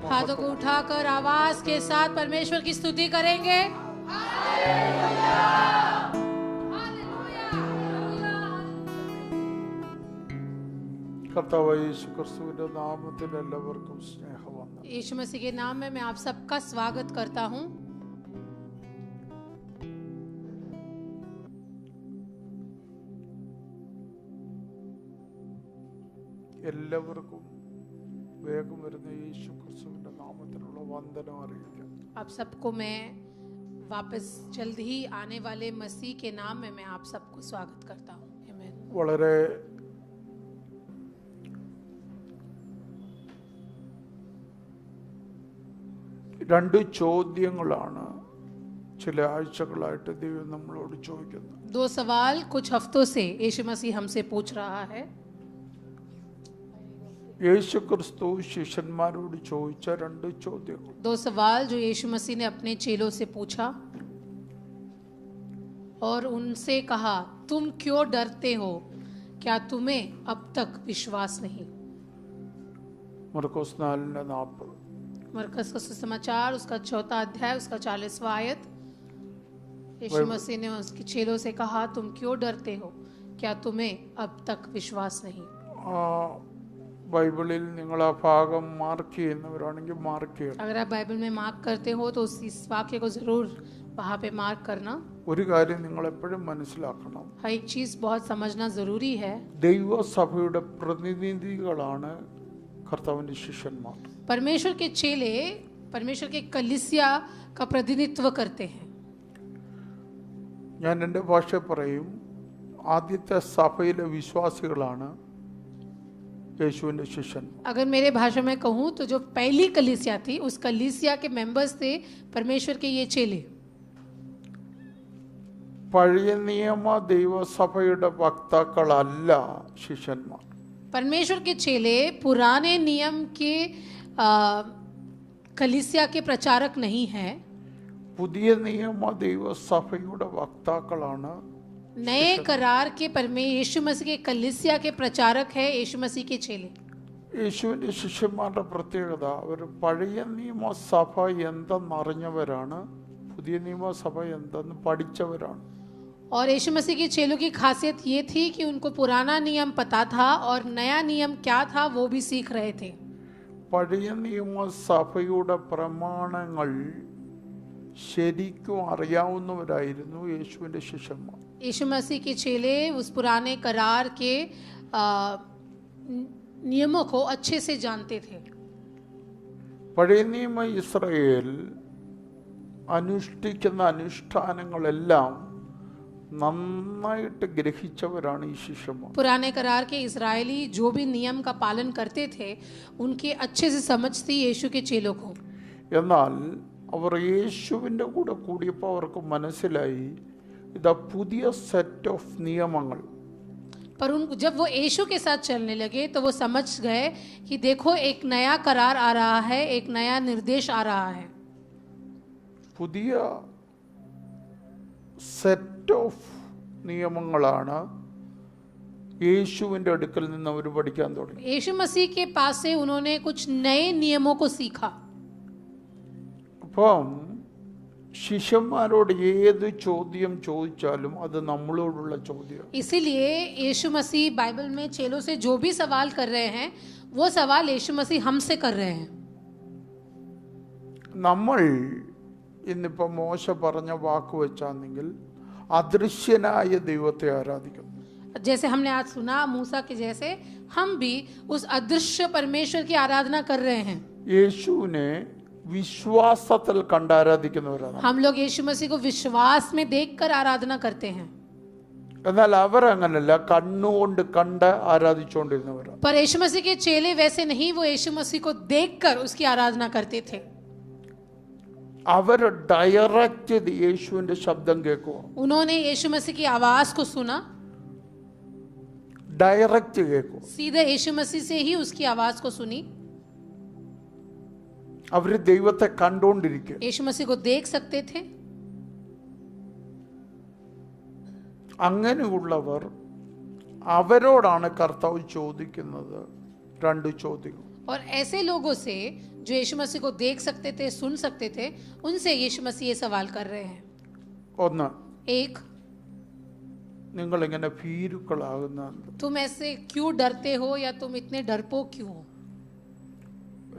हाथों को उठाकर आवाज के साथ परमेश्वर की स्तुति करेंगे। यीशु मसीह के नाम में मैं आप सबका स्वागत करता हूँ। आप सबको मैं वापस जल्द ही आने वाले मसीह के नाम में मैं आप सबको स्वागत करता हूँ। വളരെ രണ്ട് ചോദ്യങ്ങളാണ് ചില ആഴ്ചകളായിട്ട് ദൈവം നമ്മളോട് ചോദിക്കുന്നത്. दो सवाल कुछ हफ्तों से यीशु मसीह हमसे पूछ रहा है। യേശു ക്രിസ്തു ശിഷ്യന്മാരോട് ചോദിച്ച രണ്ട് ചോദ്യങ്ങൾ. दो सवाल जो यीशु मसीह ने अपने चेलों से पूछा और उनसे कहा, तुम क्यों डरते हो? क्या तुम्हें अब तक विश्वास नहीं? മർക്കോസ് 4:40. मरकस का सुसमाचार उसका 4 अध्याय उसका 40वां आयत। यीशु मसीह ने उसके चेलों से कहा, तुम क्यों डरते हो? क्या तुम्हें अब तक विश्वास नहीं? ബൈബിളിൽ നിങ്ങൾ ആ ഭാഗം മാർക്ക് ചെയ്യുന്നവരാണെങ്കിൽ മാർക്ക് ചെയ്യണം. अगर आप बाइबल में मार्क करते हो तो इस वाक्य को जरूर वहाँ पे मार्क करना. ഒരു കാര്യം നിങ്ങൾ എപ്പോഴും മനസ്സിലാക്കണം. हर एक चीज बहुत समझना जरूरी है. ദൈവസഭയുടെ പ്രതിനിധികളാണ് കർത്താവിന്റെ ശിഷ്യന്മാർ. परमेश्वर के चेले परमेश्वर के कलीसिया का प्रतिनिधित्व करते हैं. ഞാൻ എൻ്റെ ഭാഷ പറയും, ആദ്യത്തെ സഭയിലെ വിശ്വാസികളാണ് യേശുവിന്റെ ശിഷ്യന്മാർ. अगर मेरे भाषा में कहूँ तो जो पहली कलीसिया थी उस कलीसिया के मेंबर्स थे परमेश्वर के ये चेले. പഴയ നിയമ ദൈവസഭയുടെ വക്താക്കളല്ല ശിഷ്യന്മാർ. परमेश्वर के चेले पुराने नियम के कलीसिया के प्रचारक नहीं हैं. പുതിയ നിയമ ദൈവസഭയുടെ വക്താക്കളാണ്. नए करार के यीशु मसीह के कलीसिया के प्रचारक है यीशु मसीह के चेले. യേശുവിന്റെ ശിഷ്യന്മാരുടെ പ്രത്യേകത, അവർ പഴയ നിയമസഭ എന്തെന്നറിഞ്ഞവരാണ്, പുതിയ നിയമസഭ എന്തെന്ന് പഠിച്ചവരാണ്. और यीशु मसीह के चेलों की खासियत ये थी कि उनको पुराना नियम पता था और नया नियम क्या था वो भी सीख रहे थे. പഴയ നിയമസഭയുടെ പ്രമാണങ്ങൾ ശരിക്കും അറിയാവുന്നവരായിരുന്നു യേശുവിന്റെ ശിഷ്യന്മാർ. यीशु मसीह के चेले उस पुराने करार के नियमों को अच्छे से जानते थे. പഴയ നിയമ ഇസ്രായേൽ അനുഷ്ഠിക്കുന്ന അനുഷ്ഠാനങ്ങളെല്ലാം നന്നായിട്ട് ഗ്രഹിച്ചവരാണ് ഈ ശിഷ്യന്മാർ. पुराने करार के इस्राएली जो भी नियम का पालन करते थे उनकी अच्छे से समझ थी यीशु के चेलों को. എന്നാൽ അവർ യേശുവിൻ്റെ കൂടെ കൂടിയപ്പോൾ അവർക്ക് മനസ്സിലായി, ഇതാ പുതിയ സെറ്റ് ഓഫ് നിയമങ്ങൾ. पर जब वो यीशु के साथ चलने लगे तो वो समझ गए कि देखो एक नया करार आ रहा है, एक नया निर्देश आ रहा है. പുതിയ സെറ്റ് ഓഫ് നിയമങ്ങളാണ് യേശുവിൻ്റെ അടുക്കൽ നിന്ന് അവർ പഠിക്കാൻ തുടങ്ങി. यीशु मसीह के पास से उन्होंने कुछ नए नियमों को सीखा. അപ്പം ശിഷ്യന്മാരോട് ഏത് ചോദ്യം ചോദിച്ചാലും അത് നമ്മളോടുള്ള ചോദ്യം. इसीलिए यीशु मसीह बाइबल में चेलों से जो भी सवाल कर रहे हैं वो सवाल यीशु मसीह हमसे कर रहे हैं. നമ്മൾ ഇന്നിപ്പോൾ മോശ പറഞ്ഞ വാക്ക് വെച്ചാണെങ്കിൽ അദൃശ്യനായ ദൈവത്തെ ആരാധിക്കുന്നു. जैसे हमने आज सुना मूसा के जैसे हम भी उस अदृश्य परमेश्वर की आराधना कर रहे हैं. യേശുവിനെ വിശ്വാസത്തിൽ കണ്ടാരാധിക്കുന്നവരാണ്. हम लोग यीशु मसीह को विश्वास में देखकर आराधना करते हैं. എന്നാൽ അവർ അങ്ങനല്ല, കണ്ണുകൊണ്ട് കണ്ട് ആരാധിച്ചുകൊണ്ടിരുന്നവരാണ്. पर यीशु मसीह के चेले वैसे नहीं, वो यीशु मसीह को देखकर उसकी आराधना करते थे. അവർ ഡയറക്റ്റ് യേശുവിന്റെ ശബ്ദം കേൾക്കുക. उन्होंने यीशु मसीह की आवाज को सुना, ഡയറക്റ്റ് കേൾക്കുക. सीधे यीशु मसीह से ही उसकी आवाज को सुनी. അവർ ദൈവത്തെ കണ്ടുകൊണ്ടിരിക്കുക. यीशु मसीह को देख सकते थे. അങ്ങനെയുള്ളവർ അവരോടാണ് കർത്താവ് ചോദിക്കുന്നത് രണ്ട് ചോദ്യങ്ങൾ. और ऐसे लोगों से जो यीशु मसीह को देख सकते थे, सुन सकते थे, उनसे यीशु मसीह ये सवाल कर रहे हैं। ഒന്ന്, एक, നിങ്ങൾ ഇങ്ങനെ ഭീരുക്കളാകുന്ന तुम ऐसे क्यों डरते हो या तुम इतने डरपोक क्यों हो?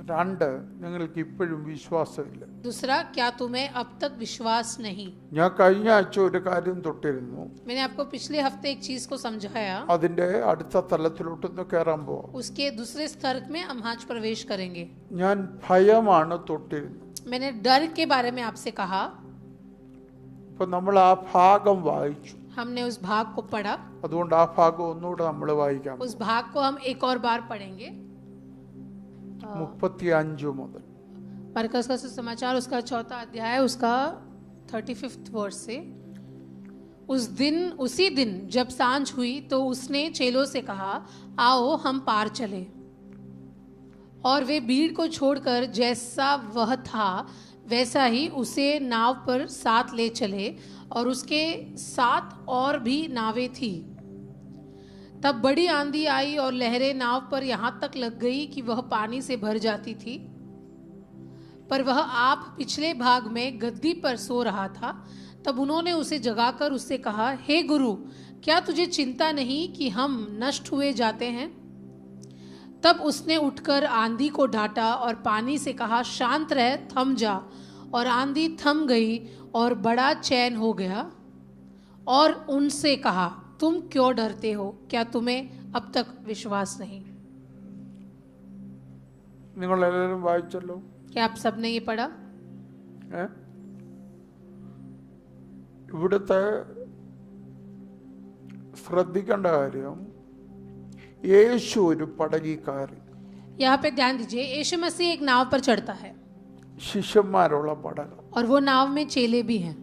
രണ്ട്, നിങ്ങൾക്ക് ഇപ്പോഴും വിശ്വാസമില്ല. दूसरा, क्या तुम्हें अब तक विश्वास नहीं? ഞാൻ കഴിഞ്ഞ ആഴ്ച ഒരു കാര്യം തൊട്ടിരുന്നു. मैंने आपको पिछले हफ्ते एक चीज को समझाया, അതിന്റെ അടുത്ത തലത്തിലോട്ടൊന്ന് കയറാൻ പോവാം. उसके दूसरे स्तर में हम आज प्रवेश करेंगे। ഞാൻ ഭയമാണ് തൊട്ടിരുന്നത്. मैंने डर के बारे में आपसे कहा, ഇപ്പൊ നമ്മൾ ആ ഭാഗം വായിച്ചു. हमने उस भाग को पढ़ा, അതുകൊണ്ട് ആ ഭാഗം ഒന്നുകൂടെ നമ്മൾ വായിക്കാം. उस भाग को हम एक और बार पढ़ेंगे। 35 മുതൽ मरकस का सुसमाचार उसका 4वां अध्याय उसका 35वां वर्ष से। उसी दिन जब सांझ हुई तो उसने चेलों से कहा, आओ हम पार चले। और वे भीड़ को छोड़कर जैसा वह था वैसा ही उसे नाव पर साथ ले चले, और उसके साथ और भी नावें थी। तब बड़ी आंधी आई और लहरें नाव पर यहाँ तक लग गई कि वह पानी से भर जाती थी। पर वह आप पिछले भाग में गद्दी पर सो रहा था। तब उन्होंने उसे जगाकर उससे कहा, हे गुरु, क्या तुझे चिंता नहीं कि हम नष्ट हुए जाते हैं? तब उसने उठकर आंधी को डांटा और पानी से कहा, शांत रह, थम जा। और आंधी थम गई और बड़ा चैन हो गया। और उनसे कहा, तुम क्यों डरते हो? क्या तुम्हें अब तक विश्वास नहीं? നിങ്ങൾ എല്ലാവരും വായിച്ചല്ലോ. क्या आप सबने ये पढ़ा? ഇവിടുത്തെ ശ്രദ്ധിക്കേണ്ട കാര്യം, യേശു ഒരു പടകിൽ കയറി. यहाँ पे ध्यान दीजिए, यीशु मसीह एक नाव पर चढ़ता है ശിഷ്യന്മാരുള്ള പടക. और वो नाव में चेले भी हैं।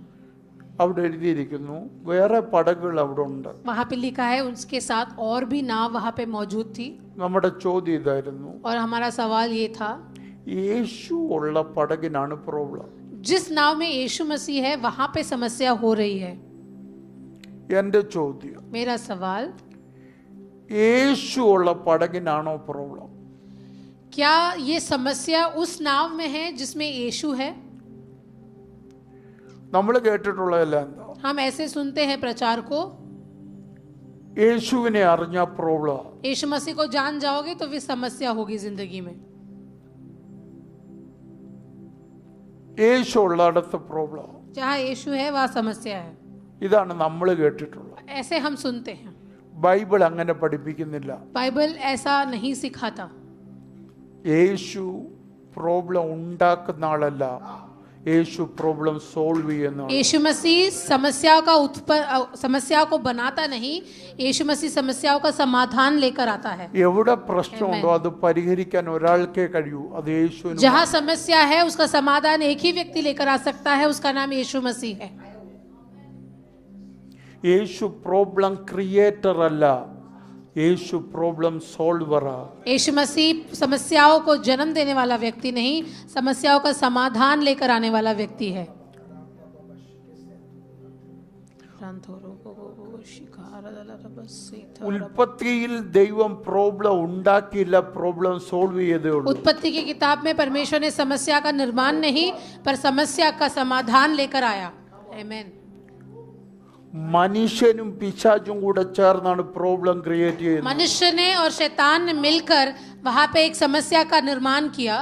അവിടെ എഴുതിയിരിക്കുന്നു വേറെ പടകുകൾ അവിടെ ഉണ്ട്. वहाँ पे लिखा है उसके साथ और भी नाव वहाँ पे मौजूद थी। നമ്മുടെ ചോദ്യം ഇതായിരുന്നു, और हमारा सवाल ये था, യേശു ഉള്ള പടകിനാണ് പ്രോബ്ലം. जिस नाव में यीशु मसीह है वहाँ पे समस्या हो रही है। എന്റെ ചോദ്യം, मेरा सवाल, യേശു ഉള്ള പടകിനാണോ പ്രോബ്ലം? क्या ये समस्या उस नाव में है जिसमें यीशु है? നമ്മൾ കേട്ടിട്ടുള്ളതെല്ലാം എന്താ? हम ऐसे सुनते हैं प्रचार को, യേശുവിനെ അറിഞ്ഞ പ്രോബ്ലം. यीशु मसीह को जान जाओगे तो फिर समस्या होगी जिंदगी में। യേശു ഉള്ളിടത്ത് പ്രോബ്ലം. जहाँ यीशु है वहाँ समस्या है। ഇതാണ് നമ്മൾ കേട്ടിട്ടുള്ളത്. ऐसे हम सुनते हैं। ബൈബിൾ അങ്ങനെ പഠിപ്പിക്കുന്നില്ല. बाइबल ऐसा नहीं सिखाता। യേശു പ്രോബ്ലം ഉണ്ടാക്കുന്ന ആളല്ല, യേശു പ്രോബ്ലം സോൾവ് ചെയ്യുന്ന. यीशु मसीह समस्याओं को बनाता नहीं, यीशु मसीह समस्याओं का समाधान लेकर आता है। എവിടെ പ്രശ്നമുണ്ടോ അത് പരിഹരിക്കാൻ ഒരാൾക്കേ കഴിയൂ, അത് യേശുവിന്. जहाँ समस्या है उसका समाधान एक ही व्यक्ति लेकर आ सकता है, उसका नाम यीशु मसीह है। യേശു പ്രോബ്ലം ക്രിയേറ്റർ അല്ല, യേശു പ്രോബ്ലം സോൾവറാ. यीशु मसीह समस्याओं को जन्म देने वाला व्यक्ति नहीं, समस्याओं का समाधान लेकर आने वाला व्यक्ति है। ഉൽപ്പത്തിയിൽ ദൈവം പ്രോബ്ലം ഉണ്ടാക്കിയില്ല, പ്രോബ്ലം സോൾവ് ചെയ്തേ ഉള്ളൂ. उत्पत्ति की किताब में परमेश्वर ने समस्या का निर्माण नहीं पर समस्या का समाधान लेकर आया। आमीन। മനുഷ്യനും പിശാചും കൂടെ ചേർന്നാണ് പ്രോബ്ലം ക്രിയേറ്റ് ചെയ്യുന്നത്. मनुष्य ने और शैतान ने मिलकर वहां पे एक समस्या का निर्माण किया।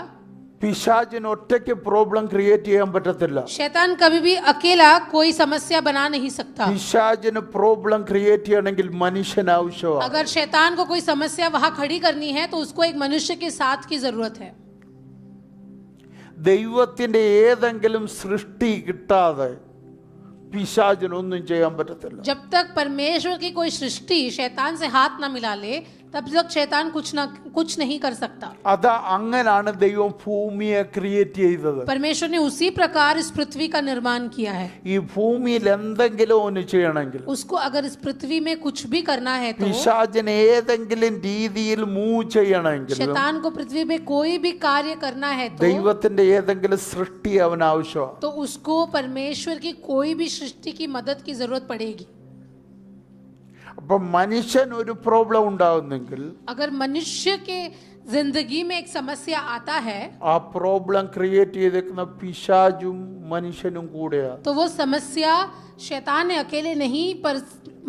പിശാചിന് ഒറ്റയ്ക്ക് പ്രോബ്ലം ക്രിയേറ്റ് ചെയ്യാൻ പറ്റത്തില്ല. शैतान कभी भी अकेला कोई समस्या बना नहीं सकता। പിശാചിന് പ്രോബ്ലം ക്രിയേറ്റ് ചെയ്യണമെങ്കിൽ മനുഷ്യൻ ആവശ്യമാണ്. अगर शैतान को कोई समस्या वहां खड़ी करनी है तो उसको एक मनुष्य के साथ की जरूरत है। ദൈവത്തിന്റെ ഏതെങ്കിലും സൃഷ്ടി കിട്ടാതെ പിശാചിനൊന്നും ചെയ്യാൻ പറ്റത്തില്ല. जब तक परमेश्वर की कोई सृष्टि शैतान से हाथ ना मिला ले तब तक शैतान कुछ नहीं कर सकता। അതാ അങ്ങനാണ് ദൈവം ഭൂമിയെ ക്രിയേറ്റ് ചെയ്തത്. परमेश्वर ने उसी प्रकार इस पृथ्वी का निर्माण किया है। ഈ ഭൂമിയിൽ എന്തെങ്കിലും ഒന്ന് ചെയ്യണമെങ്കിൽ, उसको अगर इस पृथ्वी में कुछ भी करना है तो, പിശാചിന് ഏതെങ്കിലും രീതിയിൽ മൂവ് ചെയ്യണമെങ്കിൽ, शैतान को पृथ्वी में कोई भी कार्य करना है तो, ദൈവത്തിന്റെ ഏതെങ്കിലും സൃഷ്ടി അവൻ ആവശ്യമാണ്. तो उसको परमेश्वर की कोई भी सृष्टि की मदद की जरूरत पड़ेगी। അപ്പൊ മനുഷ്യൻ ഒരു പ്രോബ്ലം ഉണ്ടാകുന്നെങ്കിൽ, अगर मनुष्य के जिंदगी में एक समस्या आता है ആ പ്രോബ്ലം ക്രിയേറ്റ് ചെയ്തേക്കുന്ന പിശാചും മനുഷ്യനും കൂടെയാ. तो वो समस्या शैतान ने अकेले नहीं पर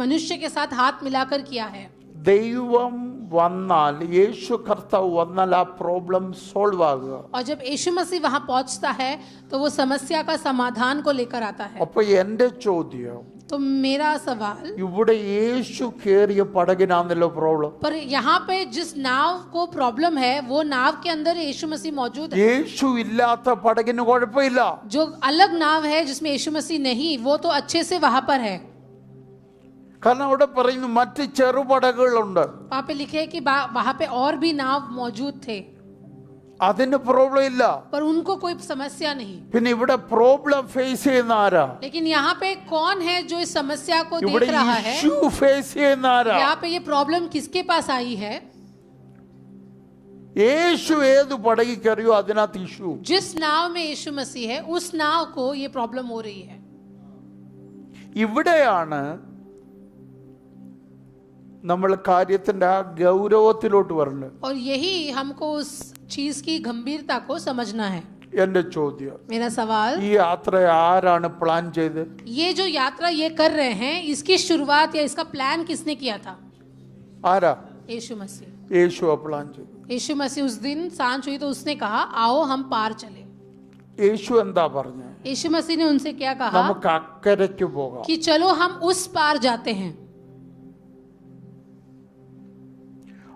मनुष्य के साथ हाथ मिलाकर किया है. ദൈവം വന്നാൽ, യേശു കർത്താവ് വന്നാൽ ആ പ്രോബ്ലം സോൾവ് ആകുക. और जब यीशु मसीह वहां पहुंचता है तो वो समस्या का समाधान को लेकर आता है. അപ്പൊ എന്റെ ചോദ്യം, तो मेरा सवाल, ഇവിടെ യേശു കേറിയ പടകിനാണല്ലോ പ്രോബ്ലം. पर यहाँ पे जिस नाव को प्रॉब्लम है वो नाव के अंदर यीशु मसीह मौजूद है. യേശു ഇല്ലാത്ത പടകിന് കുഴപ്പമില്ല. जो अलग नाव है जिसमें यीशु मसीह नहीं, वो तो अच्छे से वहां पर है. കാരണം അവിടെ പറയുന്നു മറ്റ് ചെറുപടകുകളുണ്ട്. वहां पे लिखे है कि वहां पे और भी नाव मौजूद थे, അതിന് പ്രോബ്ലം ഇല്ല. पर उनको कोई समस्या नहीं. പിന്നെ ഇവിടെ പ്രോബ്ലം ഫേസ് ചെയ്യുന്ന ആരാ? लेकिन यहाँ पे कौन है जो इस समस्या को ഇവിടെ देख रहा है? ഇഷ്യൂ ഫേസ് ചെയ്യുന്ന ആരാ? यहाँ पे ये प्रॉब्लम किसके पास आई है? യേശു ഏത് പടകിൽ കയറിയോ അതിനകത്ത് ഇഷ്യൂ. जिस नाव में यीशु मसीह है उस नाव को ये प्रॉब्लम हो रही है. ഇവിടെയാണ് നമ്മൾ കാര്യത്തിന്റെ ആ ഗൗരവത്തിലോട്ട് വരുന്നത്. और यही हमको उस चीज की गंभीरता को समझना है. എന്റെ ചോദ്യം, मेरा सवाल, ഈ യാത്ര ആരാണ് പ്ലാൻ ചെയ്ത്? ये जो यात्रा ये कर रहे हैं इसकी शुरुआत या इसका प्लान किसने किया था? ആരാ? यीशु मसीह. യേശുവാ പ്ലാൻ ചെയ്തു. यीशु मसीह उस दिन सांझ हुई तो उसने कहा आओ हम पार चले. യേശു എന്താ പറഞ്ഞ? यीशु मसीह ने उनसे क्या कहा? നമുക്ക് അക്കരയ്ക്ക് പോകാം. कि चलो हम उस पार जाते हैं.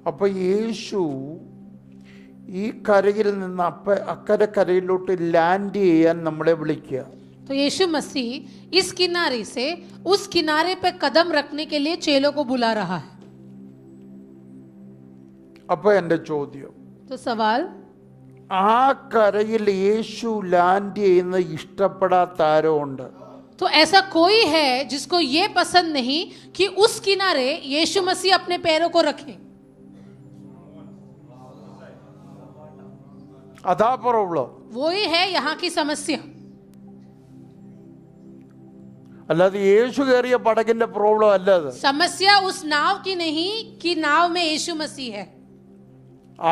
അപ്പൊ യേശു ഈ കരയിൽ നിന്ന് അക്കരെ കരയിലോട്ട് ലാൻഡ് ചെയ്യാൻ നമ്മളെ വിളിക്കുക. तो यीशु मसीह इस किनारे से उस किनारे पे कदम रखने के लिए चेलों को बुला रहा है. അപ്പൊ എന്റെ ചോദ്യം, तो सवाल, ആ കരയിൽ യേശു ലാൻഡ് ചെയ്യുന്ന ഇഷ്ടപ്പെടാത്ത ആരോ ഉണ്ട്? तो ऐसा कोई है जिसको ये पसंद नहीं कि उस किनारे यीशु मसीह अपने पैरों को रखे? അതാ പ്രോബ്ലം. वही है यहाँ की समस्या. അല്ലാതെ യേശു കയറിയ പടകിന്റെ പ്രോബ്ലം അല്ല അത്. समस्या उस नाव की नहीं कि नाव में यीशु मसीह है.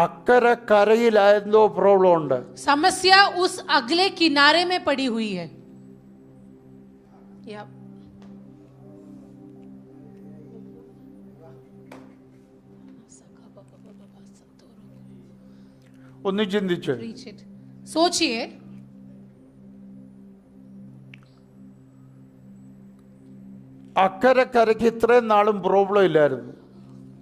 അക്കരെ കരയിലായിരുന്നോ പ്രോബ്ലം ഉണ്ട്. समस्या उस अगले किनारे में पड़ी हुई है. ഒന്ന് ചിന്തിച്ച് सोचिए, അക്കരെ കരയ്ക്ക് ഇത്രയും നാളും പ്രോബ്ലം ഇല്ലായിരുന്നു.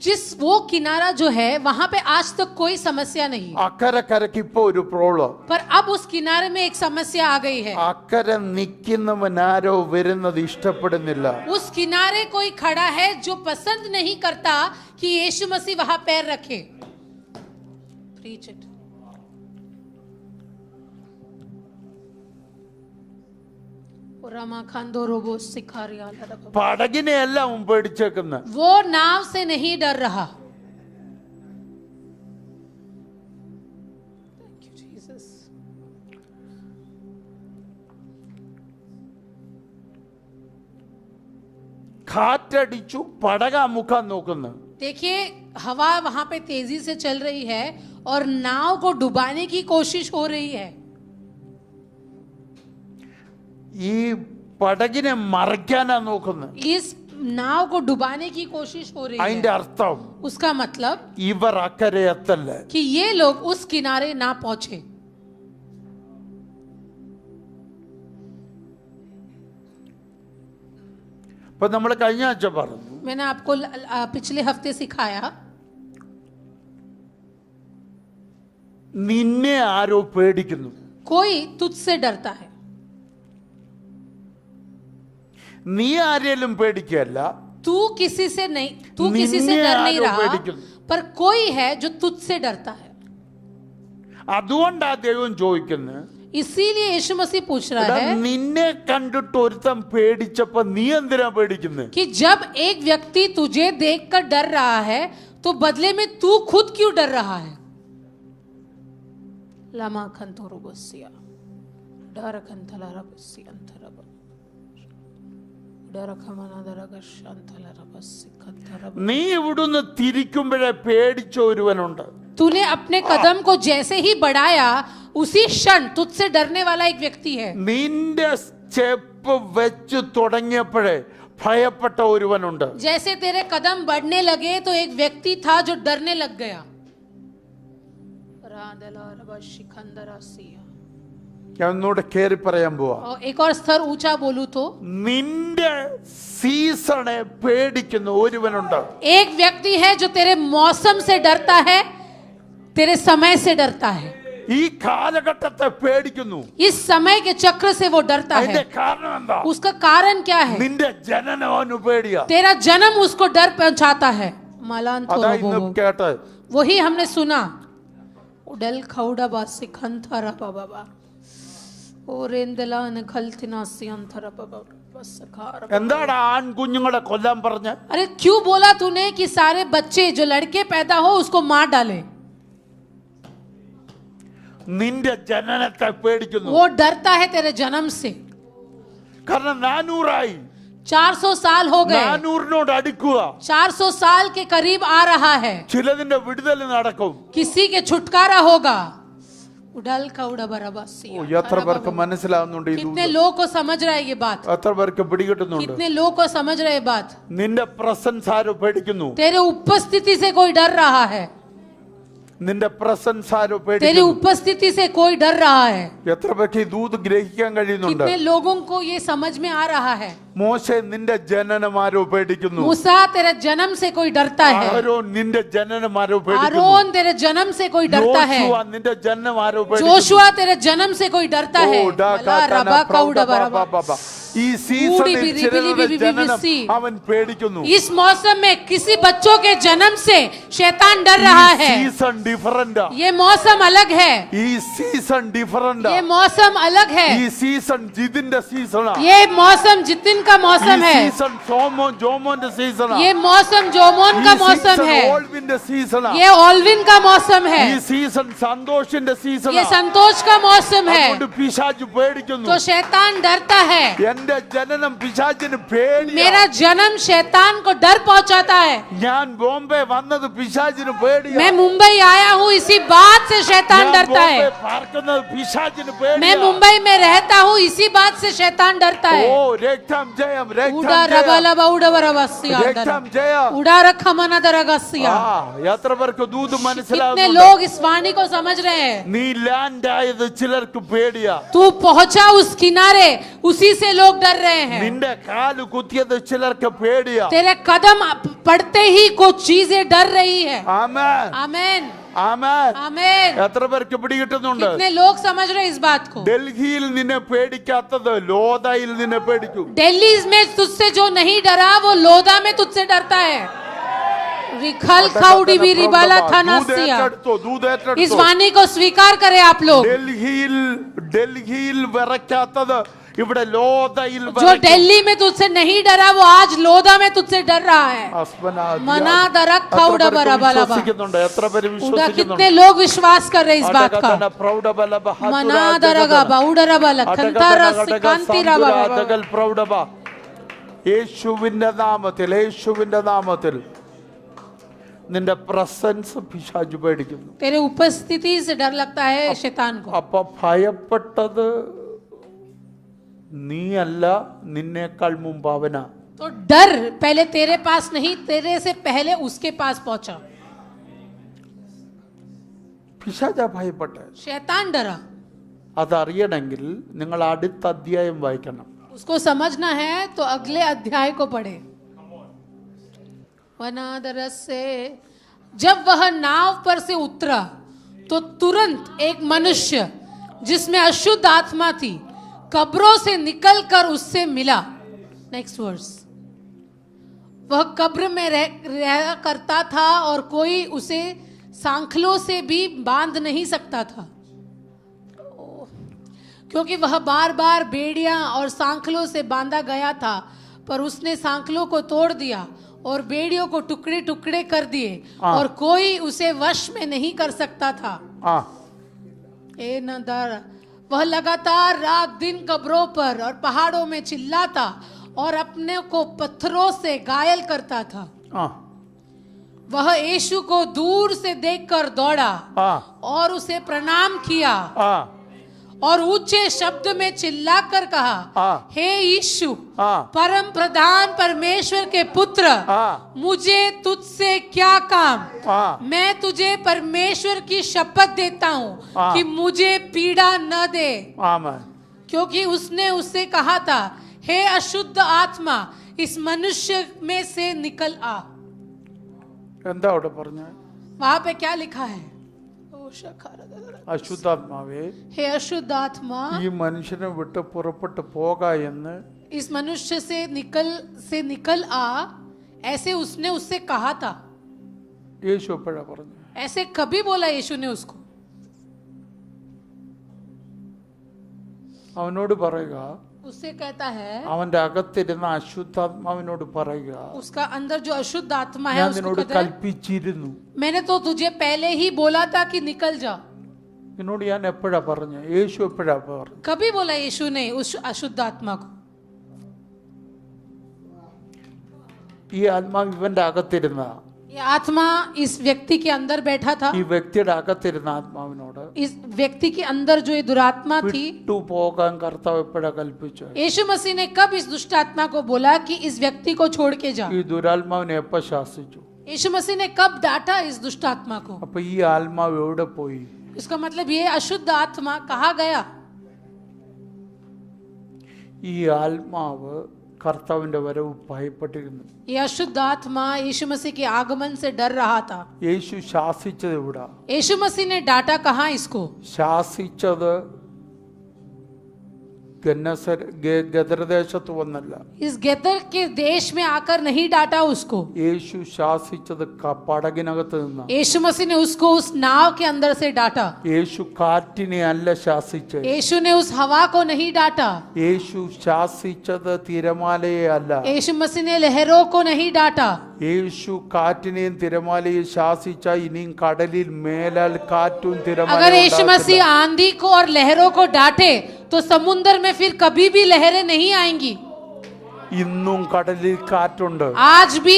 जिस वो किनारा जो है वहां पे आज तक कोई समस्या नहीं, അക്കരെ കരയ്ക്ക് ഇപ്പൊ ഒരു പ്രോബ്ലം. पर अब उस किनारे में एक समस्या आ गई है. അക്കരെ നിൽക്കുന്നവനാരോ വരുന്നത് ഇഷ്ടപ്പെടുന്നില്ല. उस किनारे कोई खड़ा है जो पसंद नहीं करता कि यीशु मसीह वहां पैर रखे. Preach it. പടകിനെ അല്ല അവൻ പേടിച്ചേക്കുന്നത്. वो नाव से नहीं डर रहा. Thank you, Jesus. കാറ്റടിച്ചു പടക മുക്കാൻ നോക്കുന്നു. देखिए हवा वहां पे तेजी से चल रही है और नाव को डुबाने की कोशिश हो रही है. ഈ പടകിനെ മറയ്ക്കാനാ നോക്കുന്നത്. इस नाव को डुबाने की कोशिश हो रही അതിന്റെ है. അർത്ഥം उसका मतलब ഇവർ അക്കരെ എത്തല്ല. कि ये लोग उस किनारे ना पहुंचे. ഇപ്പൊ നമ്മൾ കഴിഞ്ഞ ആഴ്ച പറഞ്ഞു, मैंने आपको पिछले हफ्ते सिखाया, നിന്നെ ആരോ പേടിക്കുന്നു. कोई तुझसे डरता है. നീ ആരെയും പേടിക്കല്ല, तू किसी से नहीं, तू किसी से निन्ने डर नहीं आरो रहा, पेडिकुल. पर कोई है जो तुझसे डरता है. അതുകൊണ്ടാ ദൈവം ചോദിക്കുന്നത്, इसीलिए यीशु मसीह पूछ रहा എടാ, है നിന്നെ കണ്ടിട്ട് ഒരുത്തൻ പേടിച്ചപ്പോ നീ എന്തിനാ പേടിക്കുന്നത്? कि जब एक व्यक्ति तुझे देखकर डर रहा है तो बदले में तू खुद क्यों डर रहा है? लमा खंतोरुबसिया डर खंतलरबसि अंतरब डर खमनदरगश अंतलरबसि खंतरब. നീ ഇവിടുന്ന് തിരിക്കുമ്പോഴേ പേടിച്ച ഒരുവനുണ്ട്. तूने अपने कदम को जैसे ही बढ़ाया उसी क्षण तुझसे डरने वाला एक व्यक्ति है. നിന്റെ സ്റ്റെപ്പ് വെച്ച് തുടങ്ങിയപ്പോഴേ ഭയപ്പെട്ട ഒരുവനുണ്ട്. जैसे तेरे कदम बढ़ने लगे तो एक व्यक्ति था जो डरने लग गया. ഞാൻ ഒന്നുകൂടെ കേറി പറയാൻ പോവാ. और एक और स्तर ऊंचा बोलूं तो നിന്റെ സീസണെ പേടിക്കുന്ന ഒരുവനുണ്ട്. एक व्यक्ति है जो तेरे मौसम से डरता है, तेरे समय से डरता है. ഈ കാലഘട്ടത്തെ പേടിക്കുന്നു. इस समय के चक्र से वो डरता അതിന്റെ है. കാരണം എന്താ? उसका कारण क्या है? നിന്റെ ജനനവനു പേടിയാ. तेरा जन्म उसको डर पहुंचाता है. मलान അതാ ഇന്ന് കേട്ടെ. वही हमने सुना. उडल खौड़ा बासी खंथरा बाबा ओरेंदलान खलतिनासी अंथरा बाबा बस खार. എന്താണ് ആൺകുഞ്ഞുങ്ങളെ കൊല്ലാൻ പറഞ്ഞ? अरे क्यों बोला तूने कि सारे बच्चे जो लड़के पैदा हो उसको मार डाले? നിന്റെ ജനനത്തെ പേടിക്കുന്നു. वो डरता है तेरे जन्म से. കാരണം 400 400 साल हो गए. 400 അടുക്കുക. 400 साल के करीब आ रहा है. ചിലതിന്റെ വിടുതൽ നടക്കും. किसी के छुटकारा होगा. उडल खौड़ा बराबसी. എത്ര പേർക്ക് മനസ്സിലാവുന്നുണ്ട്? कितने लोगों को समझ रहा है ये बात? എത്ര പേർക്ക് പിടികിട്ടുന്നുണ്ട്? कितने लोगों को समझ रहे ये बात? നിന്റെ പ്രസൻസ് ആരോ പേടിക്കുന്നു. तेरे उपस्थिति से कोई डर रहा है. നിന്റെ പ്രസൻസ് ആരോ तेरी പേടിക്കുന്നു. उपस्थिति से कोई डर रहा है. എത്ര പേർക്ക് ഈ ദൂത് ഗ്രഹിക്കാൻ കഴിയുന്നുണ്ട്? कितने लोगों को ये समझ में आ रहा है? മോശെ നിന്റെ ജനനം ആരോ പേടിക്കുന്നു. मूसा तेरे जन्म से कोई डरता है. ആരോൻ നിന്റെ ജനനം ആരോ പേടിക്കുന്നു. आरोन तेरे जन्म से कोई डरता है. യോശുവ നിന്റെ ജനനം ആരോ പേടിക്കുന്നു. जोशुआ तेरे जन्म से कोई डरता है. रबा कौड़ा बराबा. ഈ സീസണിൽ ചിലരുടെ ജനനം അവൻ പേടിക്കുന്നു. इस मौसम में किसी बच्चों के जन्म से शैतान डर रहा है. Season different. ये मौसम अलग है. ഈ സീസൺ ഡിഫറന്റ്. ये मौसम अलग है. ഈ സീസൺ ജിതിന്റെ സീസണാ. ये मौसम जितिन का मौसम ഈ है. സീസൺ ജോമോന്റെ സീസണാ. ये मौसम जोमोन का मौसम है. ഓൾവിന്റെ സീസണാ. ये ओल्विन का मौसम है. ഈ സീസൺ സന്തോഷിന്റെ സീസണാ. ये संतोष का मौसम है. അതുകൊണ്ട് പിശാച് പേടിക്കുന്നു. तो शैतान डरता है. എന്റെ ജനനം പിശാചിന് പേടിയാ. मेरा जन्म शैतान को डर पहुंचाता है. ഞാൻ ബോംബെ വന്നത് പിശാചിന് പേടിയാ. मैं मुंबई आया हूँ इसी बात से शैतान ഞാൻ डरता है. ബോംബെ പാർക്കുന്നത് പിശാചിന് പേടിയാ. मैं मुंबई में रहता हूँ इसी बात से शैतान डरता है. ഓ രക്തം ജയം उड़ा രക്തം रबा ജയം लबा उड़ा बराबसिया രക്തം ജയം. उड़ा रखा मना दरगसिया. എത്ര പേർക്ക് ദൂത് कितने മനസ്സിലാവുന്നു? लोग इस वाणी को समझ रहे हैं? നീ ലാൻഡ് ആയത് ചിലർക്ക് പേടിയാ. तू पहुंचा उस किनारे उसी से लोग डर रहे हैं. നിന്റെ കാല് കുത്തിയത് ചിലർക്ക് പേടിയാ. तेरे कदम पड़ते ही कुछ चीजें डर रही है. ആമേൻ आमेन ആമേൻ. आमेन. എത്ര പേർക്ക് പിടികിട്ടുന്നുണ്ട്? कितने लोग समझ रहे हैं इस बात को? ഡൽഹിയിൽ നിന്നെ പേടിക്കാത്തത് ലോദയിൽ നിന്നെ പേടിക്കും. दिल्ली में तुझसे जो नहीं डरा वो लोधा में तुझसे डरता है. रिखल खाउडी भी रिबाला था नासिया. इस वाणी को स्वीकार करें आप लोग. ഡൽഹിയിൽ വിറയ്ക്കാത്തത് ഇവിടെ ലോദയിൽ जो दिल्ली में तुझसे नहीं डरा वो आज लोधा में तुझसे डर रहा है. मना दरक खाउडा बराबला. എത്ര പേര് വിശ്വസിക്കുന്നുണ്ട്? कितने लोग विश्वास कर रहे हैं इस बात का? मना दरगा बाउडरा बाला खंतारा सिकांतिरा बाबा. യേശുവിന്റെ നാമത്തിൽ യേശുവിന്റെ നാമത്തിൽ നിന്റെ പ്രസൻസ് പിശാച് പേടിക്കുന്നു. तेरे उपस्थिति से डर लगता है शैतान को. അപ്പൊ ഭയപ്പെട്ടത് നീയല്ല, നിന്നേക്കാൾ മുമ്പ് അവനാ. तो डर पहले तेरे पास नहीं, तेरे से पहले उसके पास पहुंचा. പിശാചാ ഭയപ്പെട്ടെ. शैतान डरा. അതറിയണമെങ്കിൽ നിങ്ങൾ അടുത്ത അധ്യായം വായിക്കണം. उसको समझना है तो अगले अध्याय को पढ़े. वनादरस से जब वह नाव पर से उतरा तो तुरंत एक मनुष्य जिसमें अशुद्ध आत्मा थी कब्रों से निकलकर उससे मिला. Next verse. वह कब्र में रह करता था और कोई उसे सांखलों से भी बांध नहीं सकता था, क्योंकि वह बार बार बेड़ियां और सांखलों से बांधा गया था. पर उसने सांखलों को तोड़ दिया और बेड़ियों को टुकड़े टुकड़े कर दिए और कोई उसे वश में नहीं कर सकता था. वह लगातार रात दिन कब्रों पर और पहाड़ों में चिल्लाता और अपने को पत्थरों से घायल करता था. वह यीशु को दूर से देखकर दौड़ा ആ और उसे प्रणाम किया ആ और ऊंचे शब्द में चिल्लाकर कहा, ആ हे यीशु, ആ परम प्रधान परमेश्वर के पुत्र, ആ मुझे तुझसे क्या काम? ആ मैं तुझे परमेश्वर की शपथ देता हूँ हाँ। कि मुझे पीड़ा न दे, ആമേൻ क्योंकि उसने उससे कहा था, हे अशुद्ध आत्मा, इस मनुष्य में से निकल आ। എന്താ അവിടെ പറഞ്ഞ वहां पे क्या लिखा है? അശുദ്ധാത്മാവേ हे अशुद्ध आत्मा, ഈ മനുഷ്യനെ വിട്ട് പുറപ്പെട്ടു പോക എന്ന് इस मनुष्य से निकल आ, ऐसे उसने उससे कहा था। യേശു എപ്പോഴാ പറഞ്ഞു ऐसे कभी बोला यीशु ने उसको? അവനോട് പറയുക उससे कहता है, അവന്റെ അകത്തിരുന്ന അശുദ്ധാത്മാവിനോട് പറയുക उसका अंदर जो अशुद्ध आत्मा है ഞാൻ उसको നിന്നോട് कहता है, കൽപ്പിച്ചിരുന്നു मैंने तो तुझे पहले ही बोला था कि निकल जा। നിന്നോട് ഞാൻ എപ്പോഴാ പറഞ്ഞു യേശു എപ്പോഴാ പറഞ്ഞു कभी बोला यीशु ने उस अशुद्ध आत्मा को? ഈ ആത്മാവ് ഇവന്റെ അകത്തിരുന്ന ये आत्मा इस व्यक्ति के अंदर बैठा था। ഈ വ്യക്തിയുടെ അകത്തിരുന്ന ആത്മാവിനോട് इस व्यक्ति के अंदर जो ये दुरात्मा थी, വിട്ടു പോകാൻ കർത്താവ് എപ്പോഴാ കൽപ്പിച്ചു यीशु मसीह ने कब इस दुष्ट आत्मा को बोला कि इस व्यक्ति को छोड़ के जा? ഈ ദുരാത്മാവിനെ എപ്പോ ശാസിച്ചു यीशु मसीह ने कब डांटा इस दुष्ट आत्मा को? അപ്പൊ ഈ ആത്മാവ് എവിടെ പോയി इसका मतलब ये अशुद्ध आत्मा कहाँ गया? ഈ ആത്മാവ് കർത്താവിന്റെ വരവ് ഭയപ്പെട്ടിരുന്നു ये अशुद्ध आत्मा यीशु मसीह के आगमन से डर रहा था। യേശു ശാസിച്ചത് എവിടാ यीशु मसीह ने डांटा कहाँ इसको? ശാസിച്ചത് ഗദർദേശത്ത് വന്നല്ല इस गेदर के देश में आकर नहीं डांटा उसको। യേശു ശാസിച്ചത് പടകിനകത്ത് നിന്ന यीशु मसीह ने उसको उस नाव के अंदर से डांटा। യേശു കാറ്റിനെ അല്ല ശാസിച്ചത് यीशु ने उस हवा को नहीं डांटा। യേശു ശാസിച്ചത് തിരമാലയെ അല്ല यीशु मसीह ने लहरों को नहीं डांटा। യേശു കാറ്റിനെയും തിരമാലയും ശാസിച്ച ഇനിയും കടലിൽ മേലാൽ കാറ്റും अगर തിരമാലയും यीशु मसीह आंधी को और लहरों को डांटे तो समुद्र में फिर कभी भी लहरें नहीं आएंगी। ഇന്നും കടലിൽ കാറ്റുണ്ട് आज भी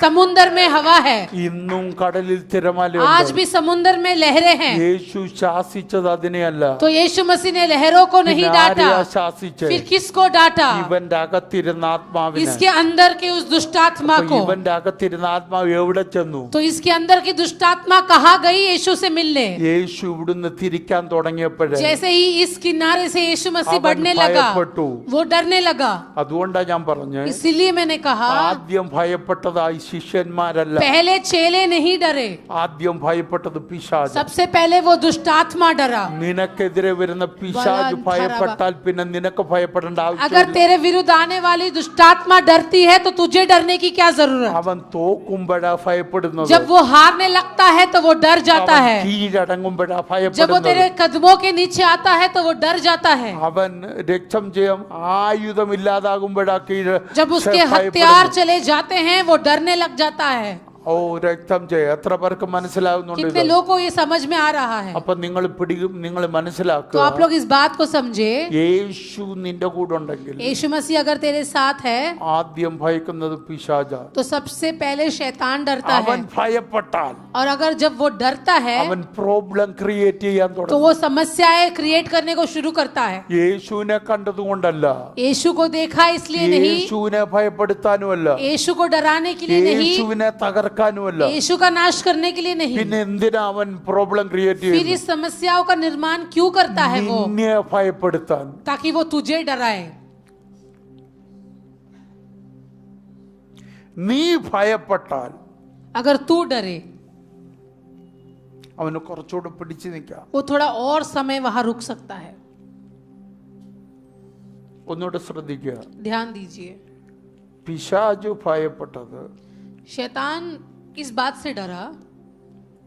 समुद्र में हवा है, ഇന്നും കടലിൽ തിരമാലയുണ്ട് आज भी समुद्र में लहरें हैं। യേശു ശാസിച്ചത് അതിനെയല്ല तो यीशु मसीह ने लहरों को नहीं डांटा, ആരെയാ ശാസിച്ചത് फिर किसको डांटा? ഇവന്റെ അകത്തിരുന്ന ആത്മാവിനെ इसके अंदर के उस दुष्ट आत्मा അപ്പൊ को। ഇവന്റെ അകത്തിരുന്ന ആത്മാവ് എവിടെ ചെന്നു तो इसके अंदर की दुष्ट आत्मा कहाँ गई यीशु से मिलने? യേശു ഇവിടുന്ന് തിരിക്കാൻ തുടങ്ങിയപ്പോഴേ जैसे ही इस किनारे से यीशु मसीह അവൻ बढ़ने लगा, ഭയപ്പെട്ടു वो डरने लगा। അതുകൊണ്ടാ ഞാൻ പറഞ്ഞു इसीलिए मैंने कहा, ആദ്യം ഭയപ്പെട്ടതായി ശിഷ്യന്മാരല്ല पहले चेले नहीं डरे, ആദ്യം ഭയപ്പെട്ടത് പിശാച് सबसे पहले वो दुष्ट आत्मा डरा। നിനക്കെതിരെ വരുന്ന പിശാച് ഭയപ്പെട്ടാൽ പിന്നെ നിനക്ക് ഭയപ്പെടേണ്ട अगर ആവശ്യമില്ല तेरे विरुद्ध आने वाली दुष्ट आत्मा डरती है तो तुझे डरने की क्या जरूरत? അവൻ തോക്കുമ്പോഴാ ഭയപ്പെടുന്നത് जब वो हारने लगता है तो वो डर जाता അവൻ है। കീഴടങ്ങുമ്പോഴാ जब वो ഭയപ്പെടുന്നത് तेरे कदमों के नीचे आता है तो वो डर जाता है। അവൻ രക്തം ചെയ്യാൻ ആയുധം ഇല്ലാതാകുമ്പോഴാ जब उसके हथियार चले जाते हैं वो डरने लग जाता है। ഓ രക്തം ചെയ്യ എത്ര പേർക്ക് മനസ്സിലാവുന്നുണ്ട് कितने ഇത്? लोगों को ये समझ में आ रहा है? അപ്പൊ നിങ്ങൾ നിങ്ങൾ तो മനസ്സിലാക്കുക आप लोग इस बात को समझे, യേശു നിന്റെ കൂടെ ഉണ്ടെങ്കിൽ यीशु मसीह अगर तेरे साथ है ആദ്യം ഭയക്കുന്നത് പിശാച तो सबसे पहले शैतान डरता അവൻ है। ഭയപ്പെട്ടാൽ और अगर जब वो डरता है അവൻ പ്രോബ്ലം ക്രിയേറ്റ് ചെയ്യാൻ तो തുടങ്ങും वो समस्याएं क्रिएट करने को शुरू करता है। യേശുവിനെ കണ്ടതുകൊണ്ടല്ല यीशु को देखा इसलिए नहीं, യേശുവിനെ ഭയപ്പെടുത്താനുമല്ല यीशु को डराने के लिए नहीं, യേശുവിനെ തകർക്കാനുമല്ല यीशु का नाश करने के लिए नहीं। പിന്നെ എന്തിനാ അവൻ പ്രോബ്ലം ക്രിയേറ്റ് फिर ചെയ്യുന്നു इस समस्याओं का निर्माण क्यों करता है वो? നിന്നെ ഭയപ്പെടുത്താൻ ताकि वो तुझे डराए। നീ ഭയപ്പെട്ടാൽ अगर तू डरे അവന് കുറച്ചുകൂടെ പിടിച്ചു നിൽക്കാം वो थोड़ा और समय वहां रुक सकता है। ഒന്നുകൂടെ ശ്രദ്ധിക്കുക ध्यान दीजिए, പിശാചു ഭയപ്പെട്ടത് शैतान इस बात से डरा,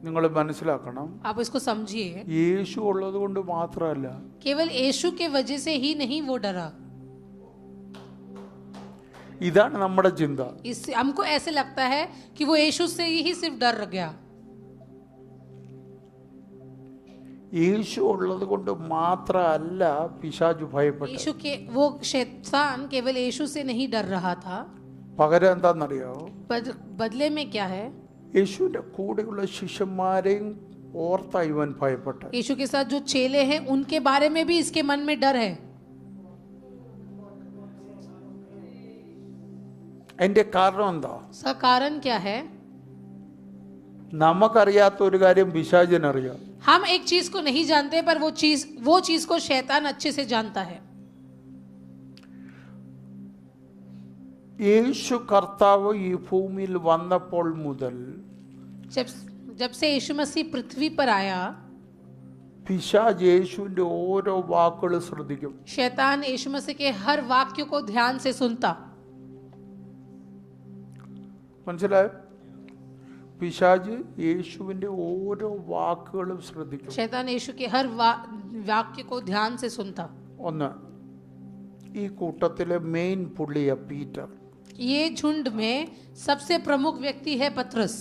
നിങ്ങൾ മനസ്സിലാക്കണം आप इसको समझिए, യേശു ഉള്ളത് കൊണ്ട് മാത്രമല്ല केवल यीशु के वजह से ही नहीं वो डरा। ഇതാണ് നമ്മുടെ ചിന്ത इससे हमको ऐसे लगता है कि वो यीशु से ही सिर्फ डर गया। യേശു ഉള്ളത് കൊണ്ട് മാത്രമല്ല പിശാചു ഭയപ്പെട്ടത് यीशु के वो शैतान केवल यीशु से नहीं डर रहा था, പകരം എന്താണെന്നറിയാവോ बदले में क्या है? യേശുവിൻ്റെ കൂടെയുള്ള ശിഷ്യന്മാരെയും ഓർത്താ ഇവൻ ഭയപ്പെട്ട. यीशु के साथ जो चेले हैं उनके बारे में भी इसके मन में डर है. അതിൻ്റെ കാരണം എന്താ? इसका कारण क्या है? നമുക്കറിയാത്ത ഒരു കാര്യം പിശാചിനറിയാം. हम एक चीज को नहीं जानते पर वो चीज को शैतान अच्छे से जानता है. യേശു കർത്താവ് ഈ ഭൂമിയിൽ വന്നപ്പോൾ മുതൽ जब से यीशु मसीह पृथ्वी पर आया, പിശാച് യേശുവിന്റെ ഓരോ വാക്കുകൾ ശ്രദ്ധിക്കും. शैतान यीशु मसीह के हर वाक्य को ध्यान से सुनता. മനസ്സിലായോ? പിശാച് യേശുവിന്റെ ഓരോ വാക്കുകളും ശ്രദ്ധിക്കും. शैतान यीशु के हर वाक्य को ध्यान से सुनता. ഒന്ന്, ഈ കൂട്ടത്തിലെ മെയിൻ പുള്ളിയ പീറ്റർ. ये झुंड में सबसे प्रमुख व्यक्ति है पतरस.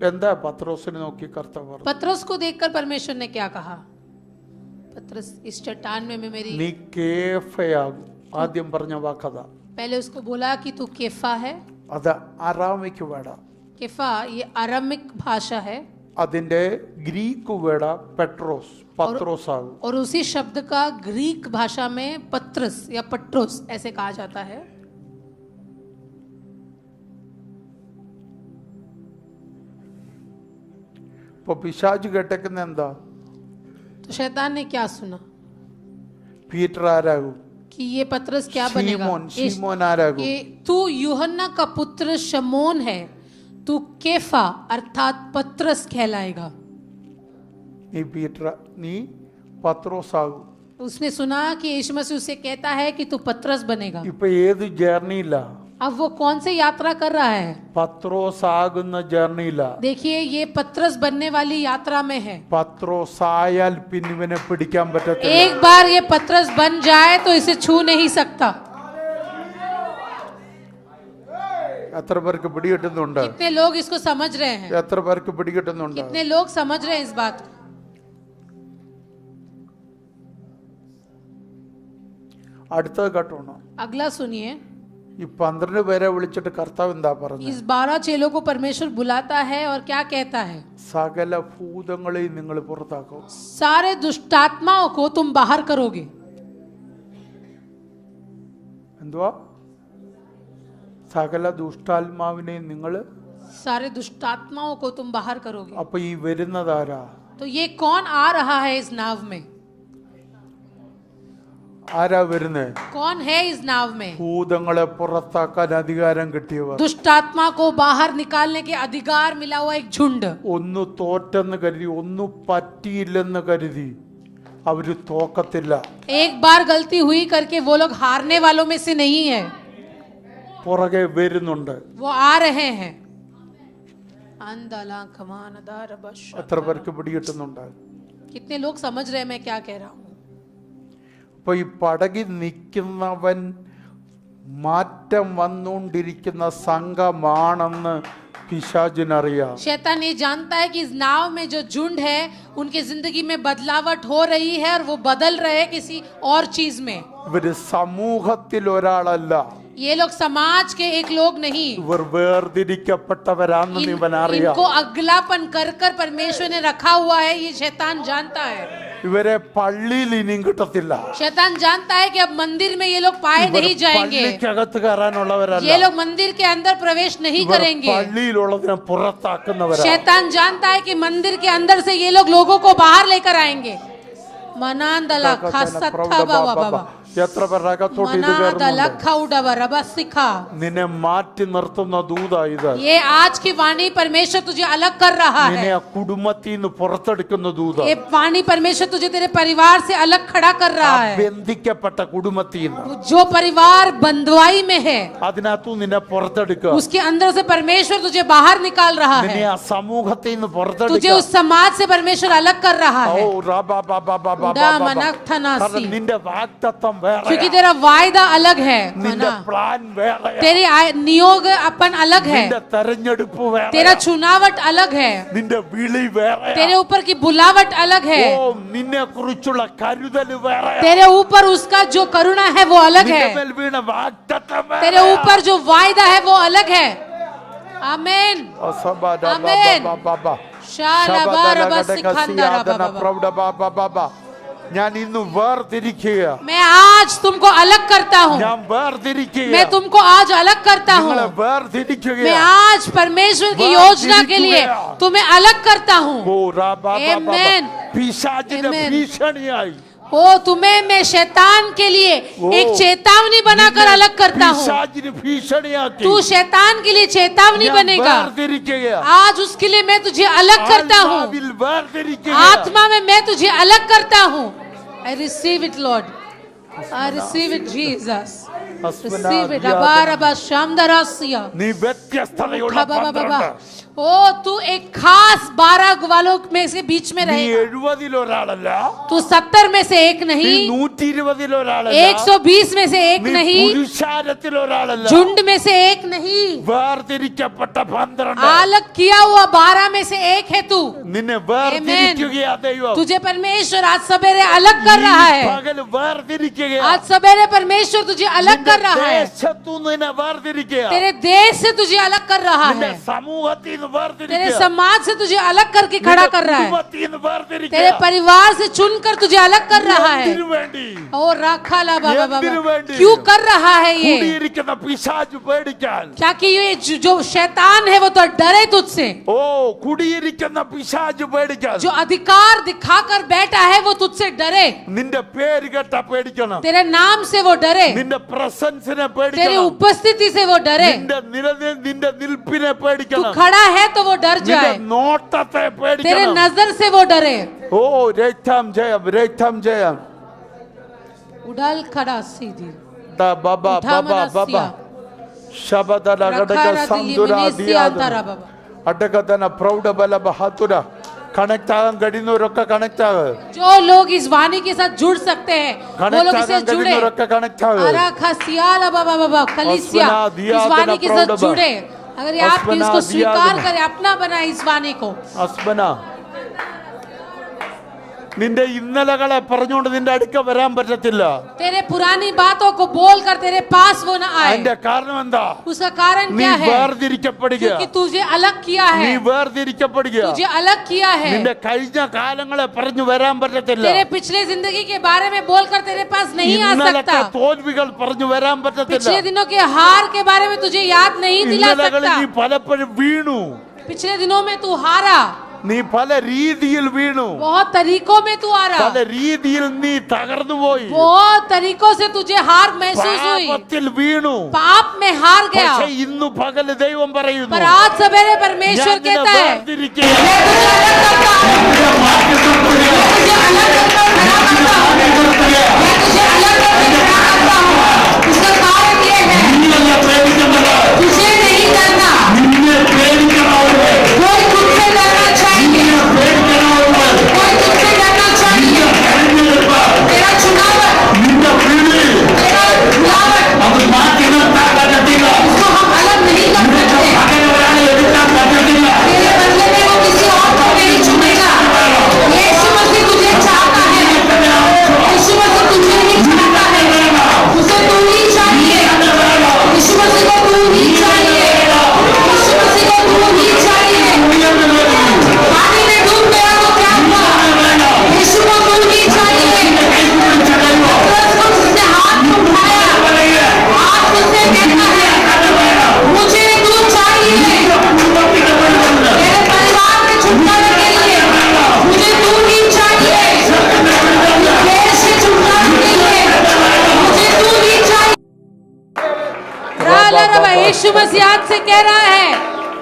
എന്താ പത്രോസിനെ നോക്കി കർത്താവ് പറഞ്ഞു? पतरस को देखकर परमेश्वर ने क्या कहा? पतरस इस चट्टान में मेरी, നീ കേഫയാകും. ആദ്യം പറഞ്ഞ വാക്കതാ. पहले उसको बोला कि तू केफा है. അത് അറാമിക് വേട. केफा ये अरामिक भाषा है. അതിന്റെ ഗ്രീക്ക് വേട പെട്രോസ്, പത്രോസ് ആകും. और उसी शब्द का ग्रीक भाषा में पत्रस या पट्रोस ऐसे कहा जाता है. ഇപ്പൊ പിശാച് കേട്ടേക്കുന്ന എന്താ? तो शैतान ने क्या सुना? പീറ്റർ ആരാകും? कि ये पतरस क्या बनेगा? ശിമോൻ ആരാകും? ये तू यूहन्ना का पुत्र शमोन है, तू केफा अर्थात पतरस कहलाएगा. നീ പീറ്റർ, നീ പത്രോസ് ആകും. उसने सुना कि यीशु मसीह उसे कहता है कि तू पतरस बनेगा. ഇപ്പൊ ഏത് ജേർണിയില്ല? अब वो कौन से यात्रा कर रहा है? പത്രോസ് ആകുന്ന ജേർണിയില്ല. देखिए ये पतरस बनने वाली यात्रा में है. പത്രോസ് ആയാൽ പിന്നെ ഇവനെ പിടിക്കാൻ പറ്റത്തില്ല. एक बार ये पतरस बन जाए तो इसे छू नहीं सकता. എത്ര പേർക്ക് പിടികിട്ടുന്നുണ്ട്? कितने लोग इसको समझ रहे हैं? എത്ര പേർക്ക് പിടികിട്ടുന്നുണ്ട്? कितने लोग समझ रहे हैं इस बात को? അടുത്തത് കേട്ടോണം. अगला सुनिए. ഈ 12 പേരെ വിളിച്ചിട്ട് കർത്താവ് എന്താ പറഞ്ഞത്? इस 12 चेलों को परमेश्वर बुलाता है और क्या कहता है? സകല ഭൂതങ്ങളെയും നിങ്ങൾ പുറത്താക്കും. सारे दुष्टात्माओं को तुम बाहर करोगे. എന്തുവാ? സകല ദുഷ്ടാത്മാവിനെയും നിങ്ങൾ. सारे दुष्टात्माओं को तुम बाहर करोगे. അപ്പൊ ഈ വരുന്നതാരാ? तो ये कौन आ रहा है इस नाव में? ആരാ വരുന്നേ? कौन है इस नाव में? ഭൂതങ്ങളെ പുറത്താക്കാൻ അധികാരം കിട്ടിയവർ. दुष्टात्मा को बाहर निकालने के अधिकार मिला हुआ एक झुंड. ഒന്ന് തോറ്റെന്ന് കരുതി, ഒന്ന് പറ്റിയില്ലെന്ന് കരുതി അവര് തോക്കത്തില്ല. एक बार गलती हुई करके वो लोग हारने वालों में से नहीं है. പുറകെ വരുന്നുണ്ട്. वो आ रहे हैं. എത്ര പേർക്ക് പിടികിട്ടുന്നുണ്ട്? कितने लोग समझ रहे हैं मैं क्या कह रहा हूँ? അപ്പൊ ഈ പടകിൽ നിൽക്കുന്നവൻ മാറ്റം വന്നുകൊണ്ടിരിക്കുന്ന സംഘമാണെന്ന് പിശാചിനറിയാം. शैतान ये जानता है कि इस नाव में जो झुंड है उनके जिंदगी में बदलावट हो रही है और वो बदल रहे हैं किसी और चीज में. ഇവര് സമൂഹത്തിൽ ഒരാളല്ല. ये लोग समाज के एक लोग नहीं. ഇവർ വേർതിരിക്കപ്പെട്ടവരാണെന്ന് ഇവൻ അറിയാം. इनको अगलापन कर कर परमेश्वर ने रखा हुआ है, ये शैतान जानता है. ഇവരെ പള്ളിയിൽ ഇനിയും കിട്ടത്തില്ല. शैतान जानता है कि अब मंदिर में ये लोग पाए नहीं जाएंगे. പള്ളിക്കകത്ത് കയറാനുള്ളവരല്ല. ये लोग मंदिर के अंदर प्रवेश नहीं करेंगे. പള്ളിയിലുള്ളതിനെ പുറത്താക്കുന്നവരാ. शैतान जानता है कि मंदिर के अंदर से ये लोग लोगों को बाहर लेकर आएंगे. मनांदला खासत्था बाबा बाबा എത്ര പേരുടെ അകത്തോട്ട് ഇത് കയറുന്നുണ്ട്? നിന്നെ മാറ്റി നിർത്തുന്ന ദൂതാ ഇത്. ये आज की वाणी परमेश्वर तुझे अलग कर रहा നിന്നെ है. ആ കുടുംബത്തിൽ നിന്ന് പുറത്തെടുക്കുന്ന ദൂതാ. ये वाणी परमेश्वर तुझे तेरे परिवार से अलग खड़ा कर रहा है. ബന്ധിക്കപ്പെട്ട കുടുംബത്തിൽ നിന്ന്, जो परिवार बंधुआई में है, അതിനകത്തു നിന്നെ പുറത്തെടുക്കുക. उसके अंदर से परमेश्वर तुझे बाहर निकाल रहा നിന്നെ है. ആ സമൂഹത്തിൽ നിന്ന് तुझे പുറത്തെടുക്കുക. उस समाज से परमेश्वर अलग कर रहा है. കാരണം നിന്റെ വാഗ്ദത്തം വേറെ, क्योंकि तेरा वायदा अलग है, നിന്റെ പ്ലാൻ വേറെ, तेरे नियोग अपन अलग है, നിന്റെ തെരഞ്ഞെടുപ്പ് വേറെ, तेरा चुनावट अलग है, നിന്റെ വിളി വേറെ, तेरे ऊपर की बुलावट अलग है, ഓ നിന്നെ കുറിച്ചുള്ള കരുതൽ വേറെ, तेरे ऊपर उसका जो करुणा है वो अलग നിന്റെ है, മേൽ വീണ വാഗ്ദത്തം तेरे വേറെ. ऊपर जो वायदा है वो अलग है. ആമേൻ Asabada Amen. baba. शालाबारबसिखांदाराबाबा ഞാൻ ഇന്ന് വേർതിരിക്കുക. मैं आज तुमको अलग करता हूँ ഞാൻ വേർതിരിക്കുക. मैं तुमको आज अलग करता हूँ നിങ്ങളെ വേർതിരിക്കുക. मैं आज परमेश्वर की योजना के लिए तुम्हें अलग करता हूँ ഓ റാബാബാബാ. Amen. പിശാചിന്റെ Amen. ഭീഷണിയായി ओ तुम्हें मैं शैतान के लिए एक चेतावनी बनाकर अलग करता हूँ പിശാചിന് ഭീഷണിയാക്കി तू शैतान के लिए चेतावनी ഞാൻ बनेगा വേർതിരിക്കുക. आज उसके लिए मैं तुझे अलग करता हूँ ആത്മാവിൽ വേർതിരിക്കുക. आत्मा में मैं तुझे अलग करता हूँ I receive it Lord I receive it Jesus receive it Abaraba Shamdarasya നീ വ്യത്യസ്തതയുള്ള बाबा 12. ओ तू एक खास 12 वालों में से बीच में നീ रहेगा 70 ഒരാളല്ല. तू 70 में से एक നീ नहीं 120 ഒരാളല്ല. 120 में से एक നീ नहीं പുരുഷാരത്തിൽ ഒരാളല്ല. झुंड में से एक नहीं വേർതിരിക്കപ്പെട്ട 12. अलग किया हुआ 12 में से एक है तू നിന്നെ വേർതിരിക്കുകയാ ദൈവം. तुझे परमेश्वर आज सवेरे अलग कर ഈ रहा है പകൽ വേർതിരിക്കുകയാ. आज सवेरे परमेश्वर तुझे अलग कर रहा है ദേശത്തു നിന്നെ വേർതിരിക്കുക. तेरे देश से तुझे अलग कर रहा നിന്റെ है സമൂഹത്തിൽ നിന്ന് तेरे വേർതിരിക്കുക. समाज से तुझे अलग करके खड़ा कर रहा है കുടുംബത്തിൽ നിന്ന് വേർതിരിക്കുക. तेरे परिवार से चुनकर तुझे अलग कर रहा है എന്തിനു വേണ്ടി? ओ रखा ला बाबा എന്തിനു बाबा വേണ്ടി? क्यों कर रहा है ये കൂടിയിരിക്കുന്ന പിശാച് പേടിക്കാൻ. क्या कि ये जो शैतान है वो तो डरे तुझसे ഓ കുടിയിരിക്കുന്ന പിശാച് പേടിക്കാൻ. जो अधिकार दिखाकर बैठा है वो तुझसे डरे നിന്റെ പേര് കേട്ടാ പേടിക്കണം. तेरे नाम से वो डरे നിന്റെ പ്രസൻസിനെ तेरी പേടിക്കണം. उपस्थिति से वो डरे നിന്റെ നിൽപ്പിനെ तू പേടിക്കണം. खड़ा है तो वो डर നിന്റെ जाए നോട്ടത്തെ तेरे പേടിക്കണം. नजर से वो डरे ഓ രക്തം ജയം. उड़ाल खड़ा सीधी ദാ ബാബാ उठा ബാബാ मनस्या ശബദല ഘടക रखा സംദുര दिलिमिनेसी अंतरा बाबा അടകതന പ്രൗഢ ബല ബഹാതുര കണക്ട് ആകാൻ കഴിയുന്നവരൊക്കെ കണക്ട് ആകുക. जो लोग इस वाणी के साथ जुड़ सकते हैं वो लोग കണക്ട് इससे ആകാൻ जुड़े കഴിയുന്നവരൊക്കെ കണക്ട് ആകുക. अराखा सियाला बाबा बाबा कलीसिया अस्मना दिया इस वाणी के साथ प्रौढ़ जुड़े अगर ये आप अस्मना इसको दिया स्वीकार दिया। करें अपना बनाए इस वाणी को അസ്മന നിന്റെ ഇന്നലകളെ പറഞ്ഞുകൊണ്ട് നിന്റെ അടുക്ക വരാൻ പറ്റത്തില്ല. तेरे पुरानी बातों को बोलकर तेरे पास वो न आए അതിന്റെ കാരണം എന്താ? उसका कारण നീ क्या है വേർതിരിക്കപ്പെടുക. क्योंकि तुझे अलग किया നീ है വേർതിരിക്കപ്പെടുക. तुझे अलग किया है നിന്റെ കഴിഞ്ഞ കാലങ്ങളെ പറഞ്ഞു വരാൻ പറ്റത്തില്ല. तेरे पिछले जिंदगी के बारे में बोलकर तेरे पास नहीं आ ഇന്നലത്തെ सकता തോൽവികൾ പറഞ്ഞു വരാൻ പറ്റത്തില്ല. पिछले दिनों के हार के बारे में तुझे याद नहीं दिला ഇന്നലകളിൽ सकता നീ പലപ്പോഴും വീണു. पिछले दिनों में तू हारा നീ പല രീതിയിൽ വീണു. बहुत तरीकों में तू आ പല रहा രീതിയിൽ നീ തകർന്നു പോയി. बहुत तरीकों से तुझे हार महसूस हुई പാപത്തിൽ വീണു. पाप में हार गया പക്ഷേ ഇന്നു പകല് ദൈവം പറയുന്നു पर आज सवेरे परमेश्वर ഞാൻ നിന്നെ कहता है വേർതിരിക്കുക. यीशु मसीह आज से कह रहा है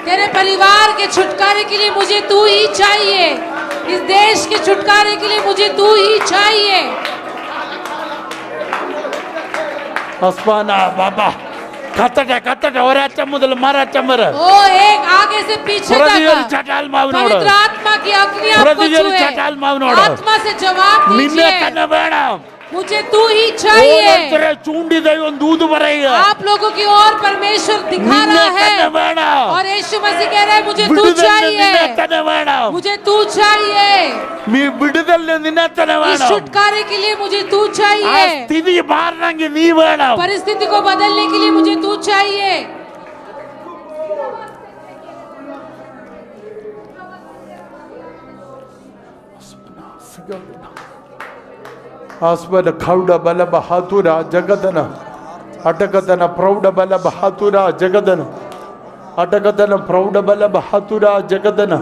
तेरे परिवार के छुटकारे के लिए मुझे तू ही चाहिए इस देश के छुटकारे के लिए मुझे तू ही चाहिए അസ്മാന ബാബ കത്തട്ടെ ഒരറ്റം മുതൽ മരറ്റം വരെ ओ एक आगे से पीछे तक പ്രതികരിച്ച ആത്മാവിനോട് पवित्र आत्मा की अग्नि आपको പ്രതികരിച്ച छुए ആത്മാവിനോട് आत्मा से जवाब നിന്നെ दीजिए തന്നെ വേണം. मुझे तू ही चाहिए ഓരോരുത്തരെ ചൂണ്ടി ദൈവം ദൂത് പറയുക. आप लोगों की ओर परमेश्वर दिखा നിന്നെ रहा തന്നെ है വേണം. और यीशु मसीह कह रहा है मुझे तू വിടുതലിന് നിന്നെ चाहिए തന്നെ വേണം. मुझे तू चाहिए വിടുതലിന് നിന്നെ തന്നെ इस വേണം. छुटकारे के लिए मुझे तू ആ चाहिए സ്ഥിതി മാറണമെങ്കിൽ നീ വേണം. परिस्थिति को बदलने के लिए मुझे तू चाहिए ആസ്വന കൗഡ ബല ബഹാതുര ജഗദന അടകദന പ്രൗഢ ബല ബഹാതുര ജഗദന അടകദന പ്രൗഢ ബല ബഹാതുര ജഗദന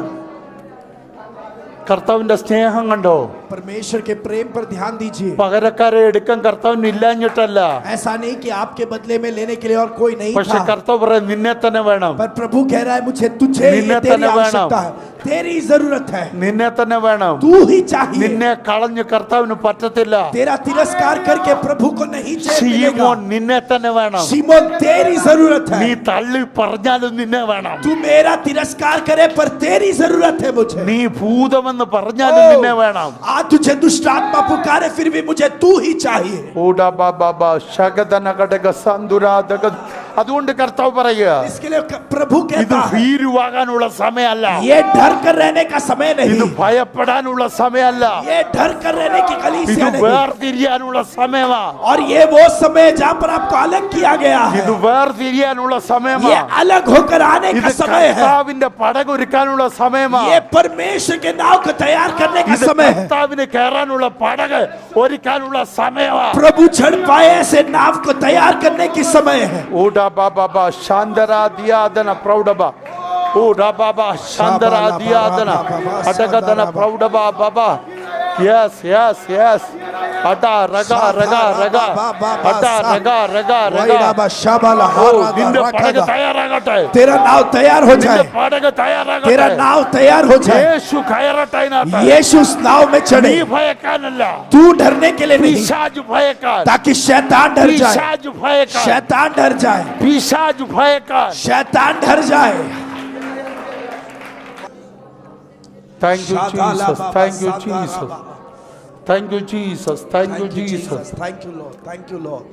കർത്താവിന്റെ സ്നേഹം കണ്ടോ परमेश्वर के प्रेम पर ध्यान दीजिए പകരക്കാരെ എടുക്കാൻ കർത്താവിന് ഇല്ലാഞ്ഞിട്ടല്ല ऐसा नहीं कि आपके बदले में लेने के लिए और कोई नहीं പക്ഷെ था കർത്താവ് പറയാം നിന്നെ തന്നെ വേണം पर प्रभु कह रहा है मुझे तुझे ही निन्ने तेरी तने आवश्यकता वेणम। है तेरी जरूरत है നിന്നെ തന്നെ വേണം तू ही चाहिए നിന്നെ കളഞ്ഞ് കർത്താവിന് പറ്റത്തില്ല तेरा तिरस्कार करके प्रभु को नहीं चैन मिलेगा ശീമോൻ നിന്നെ തന്നെ വേണം शिमोन तेरी जरूरत നീ है തള്ളി പറഞ്ഞാലും നിന്നെ വേണം तू मेरा तिरस्कार करे पर तेरी जरूरत है मुझे നീ ഭൂതമെന്ന് പറഞ്ഞാലും നിന്നെ വേണം आज तुझे दुष्ट आत्मा पुकारे फिर भी मुझे तू ही चाहिए ഓടാ ബാബാ ശഗദന ഘടക സന്തുരാധക അതുകൊണ്ട് കർത്താവ് പറയുക इसके लिए प्रभु ഇത് कहता है ഭീരുവാകാനുള്ള സമയമല്ല ये डर कर रहने का समय ഇത് नहीं ഭയപ്പെടാനുള്ള സമയമല്ല ये डर कर रहने की ഇത് कलीसिया नहीं വേർതിരിയാനുള്ള സമയമാ और ये वो समय है जहाँ पर आपको अलग किया गया है ഇത് വേർതിരിയാനുള്ള ये സമയമാ अलग होकर आने ഇത് का समय है കർത്താവിന്റെ പടകൊരുക്കാനുള്ള സമയമാ ये परमेश्वर के नाव को तैयार करने का ഇത് समय है കർത്താവിന് കയറാനുള്ള പടക് ഒരുക്കാനുള്ള സമയമാ प्रभु चढ़ पाए ऐसे नाव को तैयार करने की समय है ഓടാ ബാബാ ശാന്തരാ ദിയാദന പ്രൗഢബ ഓടാ ബാബാ ശാന്തരാ ദിയാദന അടകദന പ്രൗഢബ ബാബാ യെസ് യെസ് യെസ് അടാ രഗ രഗ രഗ അടാ രഗ രഗ രഗ ഓ നിന്റെ പടക് തയ്യാറാകട്ടെ तेरा नाव तैयार हो നിന്റെ जाए പടക് तेरा തയ്യാറാകട്ടെ नाव तैयार हो जाए യേശു കയറട്ടെ അതിനകത്ത്. यीशु उस नाव में നീ चढ़े ഭയക്കാനല്ല तू डरने के लिए नहीं പിശാച് ഭയക്കാൻ ताकि शैतान डर जाए പിശാച് ഭയക്കാൻ शैतान डर जाए പിശാച് ഭയക്കാൻ शैतान डर जाए Thank you, Jesus. Thank you, Jesus. Thank you, Jesus. Thank you, Jesus. Thank you, Lord. Thank you, Lord.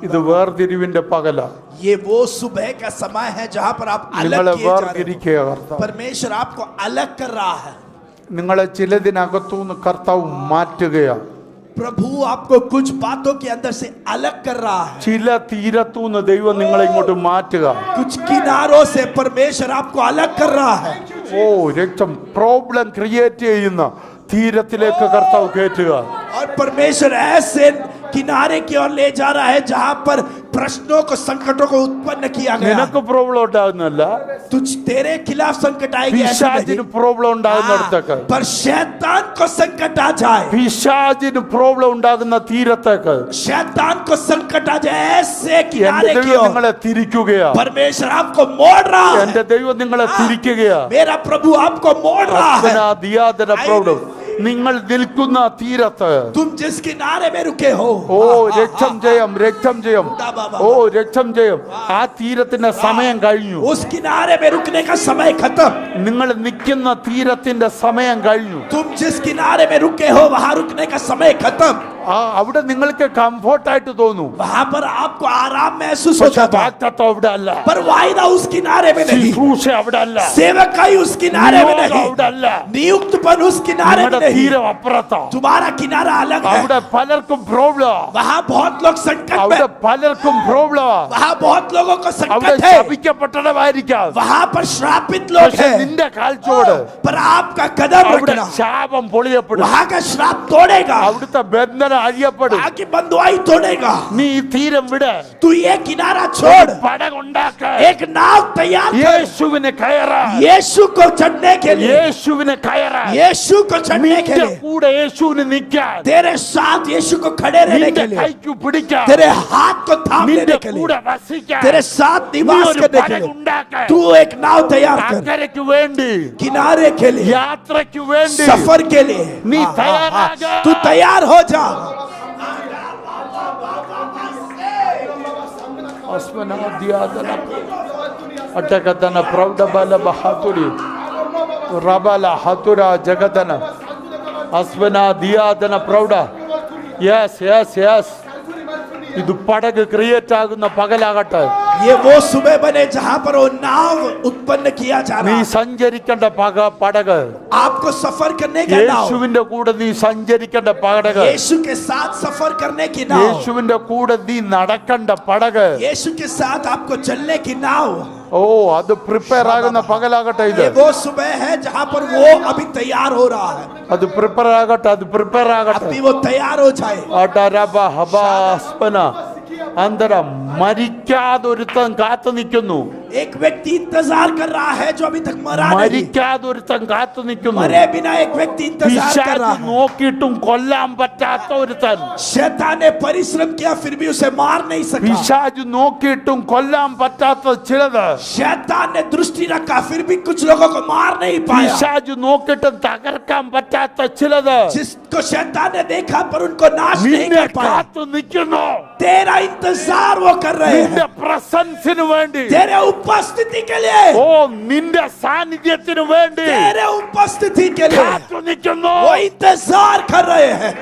ഇത് വേർതിരിവിന്റെ പകല ये वो सुबह का समय है जहां पर आप अलग നിങ്ങളെ किए जा रहे വേർതിരിക്കുക हो കർത്താവ് परमेश्वर आपको अलग कर रहा है നിങ്ങളെ ചിലതിനകത്തുനിന്ന് കർത്താവ് മാറ്റുകയാണ് प्रभु आपको कुछ बातों के अंदर से अलग कर रहा है ചില തീരത്തുനിന്ന് ദൈവം നിങ്ങളെ ഇങ്ങോട്ട് മാറ്റുക कुछ किनारों से परमेश्वर आपको अलग कर रहा है ഓ രക്തം പ്രോബ്ലം ക്രിയേറ്റ് ചെയ്യുന്ന തീരത്തിലേക്ക് കർത്താവ് കയറ്റുക और परमेश्वर ऐसे किनारे की ओर ले जा रहा है जहां पर प्रश्नों को संकटों को उत्पन्न किया गया നിനക്ക് പ്രോബ്ലം ഉണ്ടാകുന്നല്ല तुझ तेरे खिलाफ संकट आएगी ऐसा പിശാചിന് नहीं। പ്രോബ്ലം ഉണ്ടാകുന്നിടത്തേക്ക് पर शैतान को संकट आ जाए പിശാചിന് പ്രോബ്ലം ഉണ്ടാകുന്ന തീരത്തേക്ക് शैतान को संकट आ जाए ऐसे എന്റെ किनारे की ദൈവം ओर നിങ്ങളെ തിരിക്കുകയാ परमेश्वर आपको मोड़ रहा എന്റെ है ദൈവം നിങ്ങളെ തിരിക്കുകയാ मेरा प्रभु आपको मोड़ रहा है അസ്വനാ ദിയാദന പ്രൗഢം നിങ്ങൾ നിൽക്കുന്ന തീരത്ത് तुम जिस किनारे में रुके हो ഓ രക്തം ജയം ഓ രക്തം ജയം ആ തീരത്തിന്റെ സമയം കഴിഞ്ഞു उस किनारे में रुकने का समय खत्म നിങ്ങൾ നിൽക്കുന്ന തീരത്തിന്റെ സമയം കഴിഞ്ഞു तुम जिस किनारे में रुके हो वहां रुकने का समय खत्म ആ അവിടെ നിങ്ങൾക്ക് കംഫർട്ടായിട്ട് തോന്നും वहां पर आपको आराम महसूस പക്ഷെ होता था വാഗ്ദത്തം അവിടെ അല്ല पर वायदा उस किनारे में नहीं ശുശ്രൂഷ അവിടെ അല്ല सेवकाई उस किनारे में നിയോഗം नहीं അവിടെ അല്ല नियुक्तपन उस किनारे में നിങ്ങളുടെ नहीं തീരം അപ്പുറത്താ तुम्हारा किनारा अलग है അവിടെ പലർക്കും പ്രോബ്ലം वहां बहुत लोग संकट में അവിടെ പലർക്കും പ്രോബ്ലം वहां बहुत लोगों को അവിടെ संकट है ശപിക്കപ്പെട്ടവരായിരിക്കാം वहां पर श्रापित लोग പക്ഷെ हैं നിന്റെ കാൽച്ചോട് पर आपका कदम അവിടെ रखना ശാപം പൊളിയപ്പെടും वहां का श्राप तोड़ेगा അവിടുത്തെ ബന്ധനം അഴിയപ്പെടും वहां की बंधुआई तोड़ेगा നീ ഈ തീരം വിട് तू ये किनारा छोड़ പടകുണ്ടാക്ക एक नाव तैयार कर യേശുവിനെ കയറാ यीशु को चढ़ने के लिए യേശുവിനെ കയറാ यीशु को चढ़ने के നിന്റെ लिए കൂടെ യേശുവിനെ നിൽക്കാൻ तेरे साथ यीशु को खड़े रहने നിന്റെ के लिए കൈക്ക് പിടിക്കാൻ तेरे हाथ को थाम നിന്റെ लेने के लिए കൂടെ വസിക്കാൻ तेरे साथ നീ निवास ഒരു करने के लिए പടകുണ്ടാക്കാൻ तू एक नाव तैयार कर അക്കരയ്ക്ക് വേണ്ടി किनारे के लिए യാത്രയ്ക്ക് വേണ്ടി सफर के लिए നീ हाँ, हाँ, തയ്യാറാക हाँ। तू तैयार हो जा അസ്മനാദ്യാദന അട്ടകതന പ്രൗഢബല ബഹാതുരി റബല ഹതുര ജഗതന അസ്മനാദ്യാദന പ്രൗഢ യെസ് യെസ് യെസ് ഇത് പടക് ക്രിയേറ്റ് ആകുന്ന പകലാകട്ടെ ये वो सुबह बने जहां पर वो नाव उत्पन्न किया जा നീ रहा है സഞ്ചരിക്കേണ്ട പടക് आपको सफर करने का नाव യേശുവിന്റെ കൂടെ നീ സഞ്ചരിക്കേണ്ട പടക് यीशु के साथ सफर करने की नाव യേശുവിന്റെ കൂടെ നീ നടക്കേണ്ട പടക് यीशु के साथ आपको चलने की नाव ഓ അത് പ്രിപ്പയർ ആകുന്ന പകലാകട്ടെ ഇത്. ये वो सुबह है जहां पर वो अभी तैयार हो रहा है. അത് പ്രിപ്പയർ ആകട്ടെ, അത് പ്രിപ്പയർ ആകട്ടെ. अभी वो तैयार हो जाए. അടരബ ഹബാസ്പന അന്തരം മരിക്കാതെ ഒരുത്തൻ കാത്തു നിൽക്കുന്നു. एक व्यक्ति इंतजार कर रहा है जो अभी तक मरा नहीं. മരിക്കാതെ ഒരുത്തൻ കാത്തു നിൽക്കുന്നു. मरे बिना एक व्यक्ति इंतजार कर रहा പിശാച് है. നോക്കിയിട്ടും കൊല്ലാൻ പറ്റാത്ത ഒരുത്തൻ. शैतान ने परिश्रम किया फिर भी उसे मार नहीं सका. പിശാച് നോക്കിയിട്ടും കൊല്ലാൻ പറ്റാത്ത ചിലത്. शैतान ने दृष्टि रखा फिर भी कुछ लोगों को मार नहीं पाया. പിശാച് നോക്കിയിട്ടും തകർക്കാൻ പറ്റാത്ത ചിലത്. जिसको शैतान ने देखा पर उनको नाश नहीं നിന്നെ कर पाया. കാത്തു നിൽക്കുന്നു. तेरा इंतजार वो कर रहे നിന്റെ हैं. പ്രസൻസിന് വേണ്ടി, तेरे उपस्थिति के लिए. ഓ നിന്റെ സാന്നിധ്യത്തിന് വേണ്ടി तेरे उपस्थिति के लिए കാത്തു നിൽക്കുന്നു. वो इंतजार कर रहे हैं.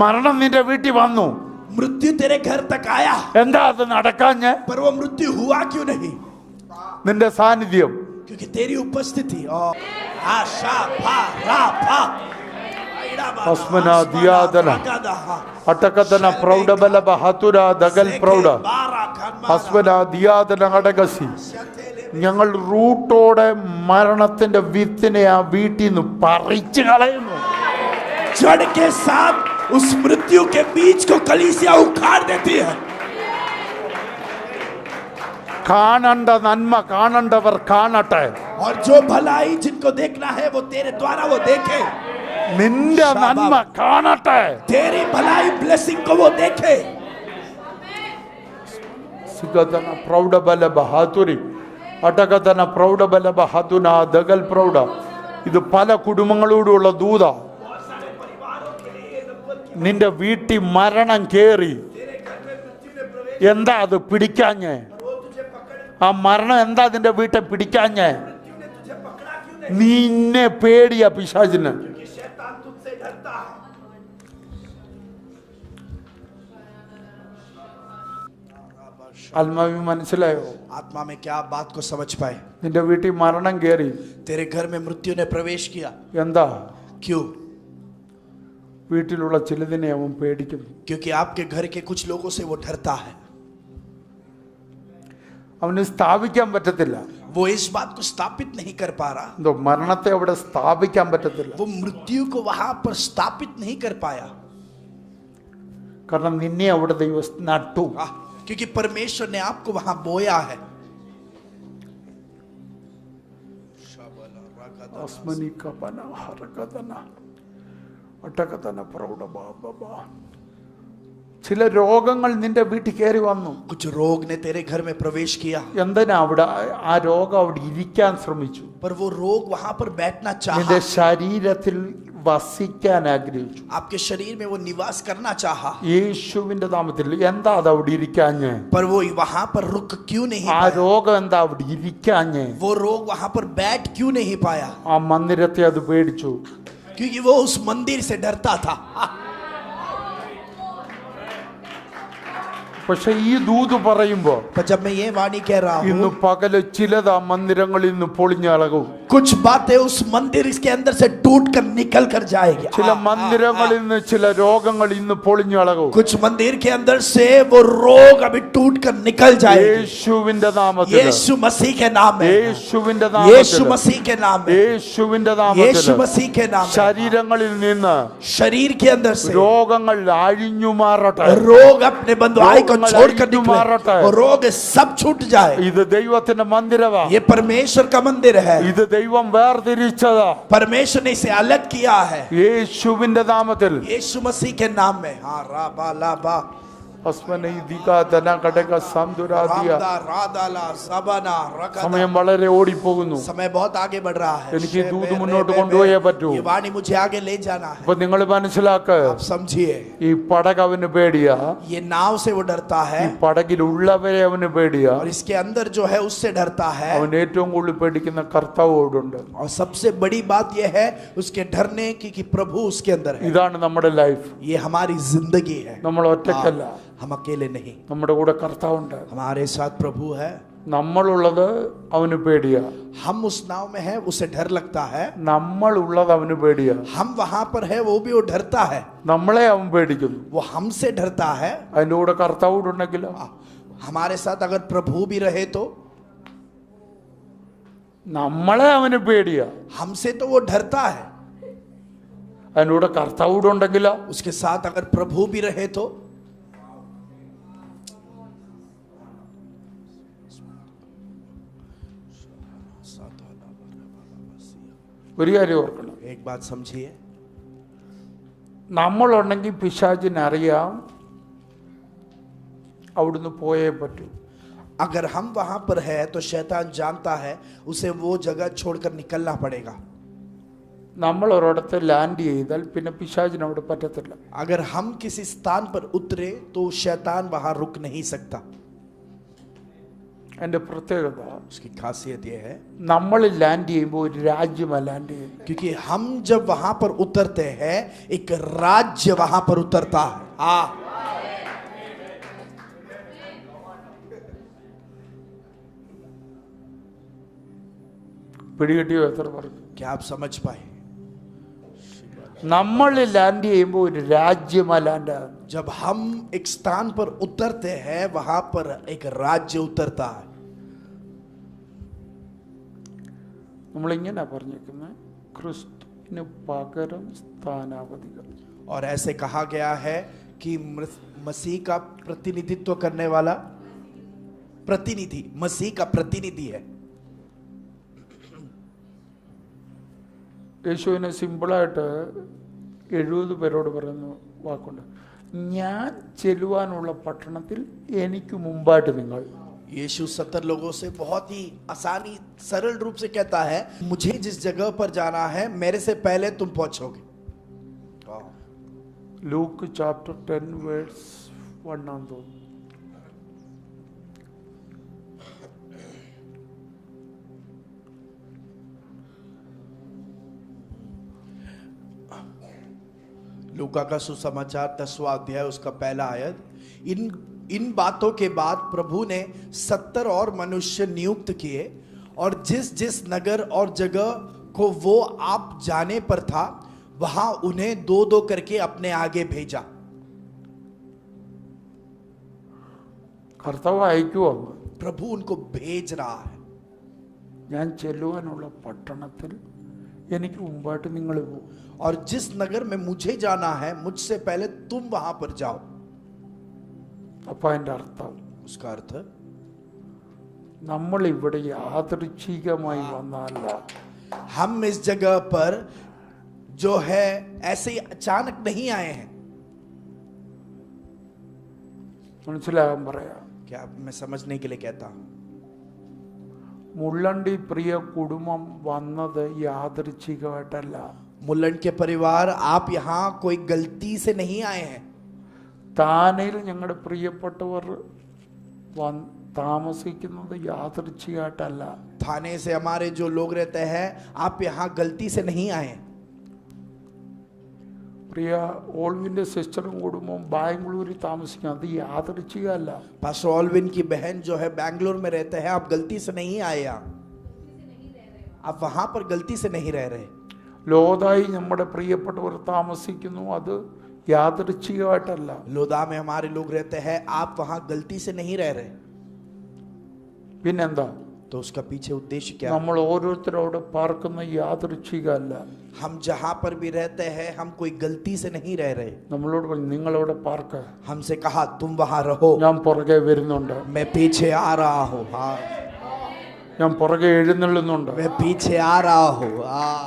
മരണം നിന്റെ വീട്ടിൽ വന്നു. मृत्यु तेरे घर तक आया എന്താ അത് നടക്കാഞ്ഞ്? पर वो मृत्यु हुआ क्यों नहीं? നിന്റെ സാന്നിധ്യം. क्योंकि तेरी उपस्थिति. और आशा भा रा भा अस्मना दियादना അട്ടകതന പ്രൗഢബലബ ഹതുര ദഗൽ പ്രൗഢ അസ്മന ദിയാദന അടകസി. ഞങ്ങൾ റൂട്ടോടെ മരണത്തിന്റെ വിത്തിനെ ആ വീട്ടിൽ നിന്ന് പറിച്ചു കളയുന്നു. जड़ के साथ उस मृत्यु के बीज को कलीसिया उखाड़ देती है. കാണണ്ട നന്മ കാണണ്ടവർ കാണട്ടെ. और जो भलाई जिनको देखना है वो तेरे द्वारा वो देखे. നിന്റെ നന്മ കാണട്ടെ. तेरी भलाई ब्लेसिंग को वो देखे. സിഗതന പ്രൗഢബലബ ഹതുരി അടകതന പ്രൗഢബലബ ഹതുന ദഗൽ പ്രൗഢ. ഇത് പല കുടുംബങ്ങളോടുള്ള ദൂത. നിന്റെ വീട്ടിൽ മരണം കേറി. എന്താ അത് പിടിക്കാഞ്ഞേ? ആ മരണം എന്താ നിന്റെ വീട്ടെ പിടിക്കാഞ്ഞേ? നിന്നെ പേടിയ പിശാചിന്. ആത്മാവി മനസ്സിലായോ? आत्मा में क्या बात को समझ पाए? നിന്റെ വീട്ടിൽ മരണം കേറി. तेरे घर में मृत्यु ने प्रवेश किया. എന്താ? क्यों? വീട്ടിലുള്ള ചിലതിനെ അവൻ പേടിക്കുന്നു. क्योंकि आपके घर के कुछ लोगों से वो डरता है. അവന് സ്ഥാപിക്കാൻ പറ്റത്തില്ല. वो इस बात को स्थापित नहीं कर पा रहा. എന്തോ മരണത്തെ അവിടെ സ്ഥാപിക്കാൻ പറ്റത്തില്ല. वो मृत्यु को वहां पर स्थापित नहीं कर पाया. കാരണം നിന്നെ അവിടെ ദൈവം നട്ടു. क्योंकि परमेश्वर ने आपको वहां बोया है. ചില രോഗങ്ങൾ നിന്റെ വീട്ടിൽ കയറി വന്നു. कुछ रोग ने तेरे घर में प्रवेश किया. എന്തിനാ അവിടെ ആ രോഗം അവിടെ ഇരിക്കാൻ ശ്രമിച്ചു? पर वो रोग वहां पर बैठना നിന്റെ चाहा. ശരീരത്തിൽ വസിക്കാൻ ആഗ്രഹിച്ചു. आपके शरीर में वो निवास करना चाहा. യേശുവിന്റെ നാമത്തിൽ എന്താ അത് അവിടെ ഇരിക്കാഞ്ഞേ? पर वो वहां पर रुक क्यों नहीं ആ पाया? രോഗം എന്താ അവിടെ ഇരിക്കാഞ്ഞേ? वो रोग वहां पर बैठ क्यों नहीं पाया? ആ മന്ദിരത്തെ അത് പേടിച്ചു. क्योंकि वो उस मंदिर से डरता था. പക്ഷെ ഈ ദൂത് പറയുമ്പോ पर जब मैं ये वाणी कह रहा ഇന്ന് हूँ പകല് ചിലത് ആ മന്ദിരങ്ങളിൽ നിന്ന് പൊളിഞ്ഞളകും. कुछ बातें उस मंदिर इसके अंदर से टूट कर निकल कर जाएगी. ചില മന്ദിരങ്ങളിൽ നിന്ന് ചില രോഗങ്ങൾ ഇന്ന് പൊളിഞ്ഞളകും. कुछ मंदिर के अंदर से वो रोग अभी टूट कर निकल जाएगी. യേശുവിന്റെ നാമത്തിൽ, यीशु मसीह के नाम में. യേശുവിന്റെ यीशु നാമത്തിൽ, मसीह के नाम में. യേശുവിന്റെ यीशु നാമത്തിൽ मसीह के नाम में. ശരീരങ്ങളിൽ നിന്ന് शरीर के अंदर से രോഗങ്ങൾ അഴിഞ്ഞു മാറട്ടെ. रोग अपने बंधुआई को छोड़कर रोग निकले. मारता है. और रोग सब छूट जाए. ഇത് ദൈവത്തിന്റെ മന്ദിരവാ. ये परमेश्वर का मंदिर है. ഇത് ദൈവം വേർതിരിച്ചതാ. परमेश्वर ने इसे अलग किया है. യേശുവിന്റെ നാമത്തിൽ. यीशु मसीह के नाम में. हाँ राबा लाबा സമയം വളരെ ഓടിപ്പോകുന്നു. समय बहुत आगे बढ़ रहा है. എനിക്ക് ദൂത് മുന്നോട്ട് കൊണ്ടുപോയേ പറ്റൂ. ये वाणी मुझे आगे ले जाना है. അപ്പൊ നിങ്ങൾ മനസ്സിലാക്ക, आप समझिए. ഈ പടക് അവന് പേടിയാ. ये नाव से वो डरता है. ഈ പടകിലുള്ളവരെ അവന് പേടിയാ. और इसके अंदर जो है उससे डरता है. അവൻ ഏറ്റവും കൂടുതൽ പേടിക്കുന്ന കർത്താവോടുണ്ട്. और सबसे बड़ी बात ये है उसके डरने की कि प्रभु उसके अंदर है. ഇതാണ് നമ്മുടെ ലൈഫ്. ये हमारी जिंदगी है. നമ്മൾ ഒറ്റയ്ക്കല്ല. हम अकेले नहीं. നമ്മുടെ കൂടെ കർത്താവുണ്ട്. हमारे साथ प्रभु है. നമ്മളുള്ളത് അവന് പേടിയാ, हम उस नाव में है उसे डर लगता है, നമ്മളുള്ളത് അവന് പേടിയാ, हम वहां पर है वो भी वो डरता है, നമ്മളെ അവൻ പേടിക്കുന്നു. वो हमसे डरता है। അതിൻ്റെ കൂടെ കർത്താവ് ഉണ്ടെങ്കിലോ, हमारे साथ अगर प्रभु भी रहे तो നമ്മളെ അവന് പേടിയാ, हमसे तो वो डरता है, അതിൻ്റെ കൂടെ കർത്താവ് ഉണ്ടെങ്കിലോ, उसके साथ अगर प्रभु भी रहे तो ഒരു കാര്യം ഓർക്കണം, एक बात समझिए, നമ്മളുണ്ടെങ്കിൽ പിശാചിനറിയാം അവിടുന്ന് പോയേ പറ്റൂ. अगर हम वहां पर है तो शैतान जानता है उसे वो जगह छोड़कर निकलना पड़ेगा। നമ്മൾ ഒരിടത്ത് ലാൻഡ് ചെയ്താൽ പിന്നെ പിശാചിന് അവിടെ പറ്റത്തില്ല. अगर हम किसी स्थान पर उतरे तो शैतान वहां रुक नहीं सकता। എൻ്റെ പ്രത്യേകത, उसकी खासियत यह है നമ്മൾ ലാൻഡ് ചെയ്യുമ്പോൾ ഒരു രാജ്യമല്ല ലാൻഡ് ചെയ്യുന്നത്. क्योंकि हम जब वहां पर उतरते हैं एक राज्य वहां पर उतरता है। हाँ, പിടികിട്ടിയോ എത്ര പറഞ്ഞു? क्या आप समझ पाए? നമ്മൾ ലാൻഡ് ചെയ്യുമ്പോൾ ഒരു രാജ്യമല്ല ലാൻഡ് ആകുന്നത്. जब हम एक स्थान पर उतरते हैं वहां पर एक राज्य उतरता है। നമ്മളിങ്ങനെ പറഞ്ഞേക്കുന്നത് ക്രിസ്തുവിന് പകരം സ്ഥാനാപതികൾ. और ऐसे कहा गया है कि मसीह का प्रतिनिधित्व करने वाला प्रतिनिधि मसीह का प्रतिनिधि है। യേശുവിനെ സിമ്പിളായിട്ട് 70 പേരോട് പറയുന്ന വാക്കുണ്ട്, ഞാൻ ചെല്ലുവാനുള്ള പട്ടണത്തിൽ എനിക്ക് മുമ്പായിട്ട് നിങ്ങൾ. यीशु 70 लोगों से बहुत ही आसानी सरल रूप से कहता है, मुझे जिस जगह पर जाना है मेरे से पहले तुम पहुंचोगे। ലൂക്ക് ചാപ്റ്റർ 10 വേഴ്സ് 1 ആണെന്ന് തോന്നുന്നു. लूका का सुसमाचार 10वां अध्याय उसका पहला आयत। इन बातों के बाद प्रभु ने 70 और मनुष्य नियुक्त किए और जिस जिस नगर और जगह को वो आप जाने पर था वहां उन्हें दो दो करके अपने आगे भेजा। കർത്താവ് അയക്കുവോ? प्रभु उनको भेज रहा है। ഞാൻ ചെല്ലുവാനുള്ള പട്ടണത്തിൽ എനിക്ക് മുമ്പായിട്ട് നിങ്ങൾ പോകും. और जिस नगर में मुझे जाना है मुझसे पहले तुम वहां पर जाओ। അപ്പൊ അതിൻ്റെ അർത്ഥം, उसका अर्थ നമ്മൾ ഇവിടെ യാദൃച്ഛികമായി വന്നല്ല, हम इस जगह पर जो है ऐसे ही अचानक नहीं आए हैं। മനസ്സിലാകാൻ പറയാം. क्या मैं समझने के लिए कहता हूं, മുള്ളണ്ടി പ്രിയ കുടുംബം വന്നത് യാദൃച്ഛികമായിട്ടല്ല. मुल्लन के परिवार आप यहाँ कोई गलती से नहीं आए हैं। താനയിൽ ഞങ്ങളുടെ പ്രിയപ്പെട്ടവർ താമസിക്കുന്നത് യാദൃച്ഛികമായിട്ടല്ല. थाने से हमारे जो लोग रहते हैं आप यहाँ गलती से नहीं आए। പ്രിയ ഓൾവിൻ്റെ സിസ്റ്ററും കുടുംബവും ബാംഗ്ലൂരിൽ താമസിക്കുന്നത് യാദൃച്ഛികമല്ല. पास्टर ऑल्विन की बहन जो है बैंगलोर में रहते हैं, आप गलती से नहीं आए यहाँ, आप वहां पर गलती से नहीं रह रहे। ലോതായി നമ്മുടെ പ്രിയപ്പെട്ടവർ താമസിക്കുന്നു, അത് യാദൃച്ഛികമായിട്ടല്ല. लोदा में हमारे लोग रहते हैं, आप वहां गलती से नहीं रह रहे। പിന്നെന്താ? तो उसका पीछे उद्देश्य क्या? നമ്മൾ ഓരോരുത്തരോട് പാർക്കുന്ന യാദൃച്ഛികമല്ല. हम जहां पर भी रहते हैं हम कोई गलती से नहीं रह रहे। നമ്മളോട് നിങ്ങളവിടെ പാർക്ക്, हमसे कहा तुम वहां रहो, ഞാൻ പുറകെ വരുന്നുണ്ട്, मैं पीछे आ रहा हूँ। हाँ, ഞാൻ പുറകെ എഴുന്നള്ളുന്നുണ്ട്. मैं पीछे आ रहा हूँ। हाँ,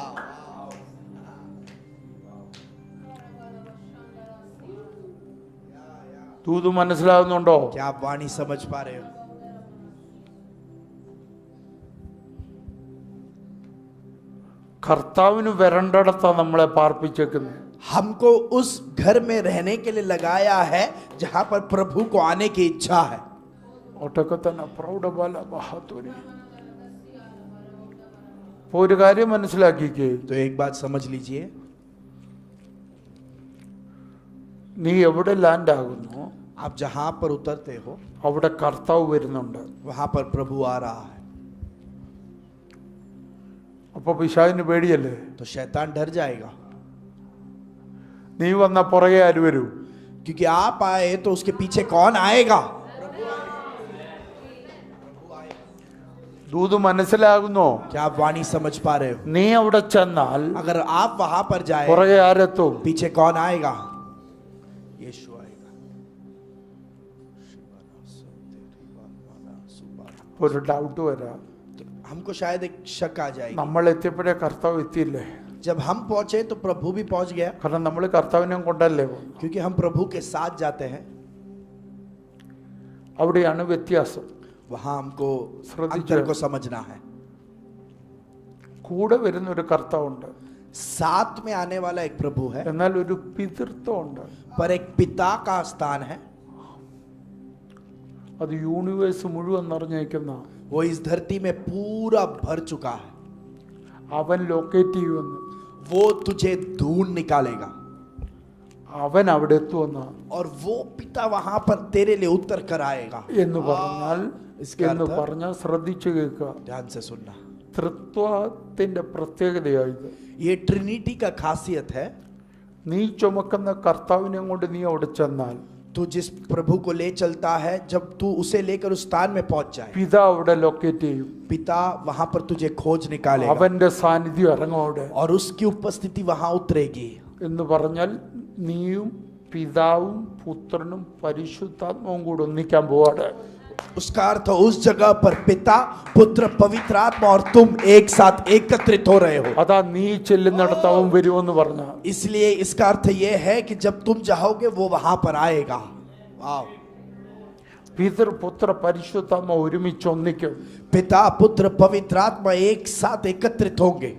തൂത് മനസ്സിലാകുന്നുണ്ടോ? क्या आप वाणी समझ पा रहे हो? കർത്താവിന് വരണ്ടടത്താണ് നമ്മളെ പാർപ്പിച്ചേക്കുന്നത്. हमको उस घर में रहने के लिए लगाया है जहां पर प्रभु को आने की इच्छा है। ഒട്ടൊക്കെ തന്നെ പ്രൗഢബല ബഹാതുരി. ഒരു കാര്യം മനസ്സിലാക്കിക്കേ, तो एक बात समझ लीजिए, നീ എവിടെ ലാൻഡ് ആകുന്നു आप जहां पर उतरते हो അവിടെ കർത്താവ് വരുന്നുണ്ട്. वहां पर प्रभु आ रहा है, അപ്പൊ പിശാചിന് പേടിയല്ലേ? तो शैतान डर जाएगा, നീ വന്ന പുറകെ ആര് വരൂ? क्योंकि आप आए तो उसके पीछे कौन आएगा? ദൂത് മനസ്സിലാകുന്നോ? क्या आप वाणी समझ पा रहे हो? നീ അവിടെ ചെന്നാൽ अगर आप वहां पर जाए, പുറകെ ആരെത്തും? पीछे कौन आएगा? यीशु आएगा. ഒരു ഡൗട്ട് വരാം. तो हमको शायद एक शक आ जाएगी, നമ്മൾ എത്തിയപ്പോഴേ കർത്താവ് എത്തിയില്ലേ? जब हम पहुंचे तो प्रभु भी पहुंच गया, കാരണം നമ്മൾ കർത്താവിനെ കൊണ്ടല്ലേ പോകുന്നത്. क्योंकि हम प्रभु के साथ जाते हैं. അവിടെയാണ് വ്യത്യാസം. वहां हमको श्रद्धिച്ചു. अंतर को समझना है. കൂടെ വരുന്ന ഒരു കർത്താവുണ്ട്, साथ में आने वाला एक प्रभु है, എന്നാൽ ഒരു പിതൃത്വം ഉണ്ട്. पर एक पिता का स्थान है. അത് യൂണിവേഴ്സ് മുഴുവൻ നിറഞ്ഞിരിക്കുന്ന वो इस धरती में पूरा भर चुका है. അവൻ ലൊക്കേറ്റ് ചെയ്യുമെന്ന്, वो तुझे ढूंढ निकालेगा അവൻ അവിടെ എത്തുമെന്ന് और वो पिता वहां पर तेरे लिए उतर कर आएगा. എന്ന് പറഞ്ഞാൽ इसका എന്ന് अर्थ? പറഞ്ഞാൽ ശ്രദ്ധിച്ചു കേൾക്കുക. ध्यान से सुनना, തൃത്വത്തിന്റെ പ്രത്യേകതയായത് ये ट्रिनिटी का खासियत है. നീ ചുമക്കുന്ന കർത്താവിനെ കൊണ്ട് നീ അവിടെ ചെന്നാൽ तू जिस प्रभु को ले चलता है, जब तू उसे लेकर उस स्थान में पहुंच जाए, പിതാവ് അവിടെ ലൊക്കേറ്റ് ചെയ്യും. पिता वहां पर तुझे खोज निकालेगा അവന്റെ സാന്നിധ്യം ഇറങ്ങും അവിടെ. और उसकी उपस्थिति वहां उतरेगी. എന്ന് പറഞ്ഞാൽ നീയും പിതാവും പുത്രനും പരിശുദ്ധാത്മാവും കൂടെ ഒന്നിക്കാൻ പോവാണ്. उसका अर्थ उस जगह पर पिता, पुत्र, पवित्र आत्मा और तुम एक साथ एकत्रित हो रहे हो. അതാ നീ ചെല്ലുന്നിടത്ത് അവൻ വരുമെന്ന് പറഞ്ഞ. इसलिए इसका अर्थ यह है कि जब तुम जाओगे वो वहां पर आएगा. वाव. പിതൃ പുത്ര പരിശുദ്ധാത്മ ഒരുമിച്ച് ഒന്നിക്കും. पिता, पुत्र, पवित्र आत्मा एक साथ एकत्रित होंगे.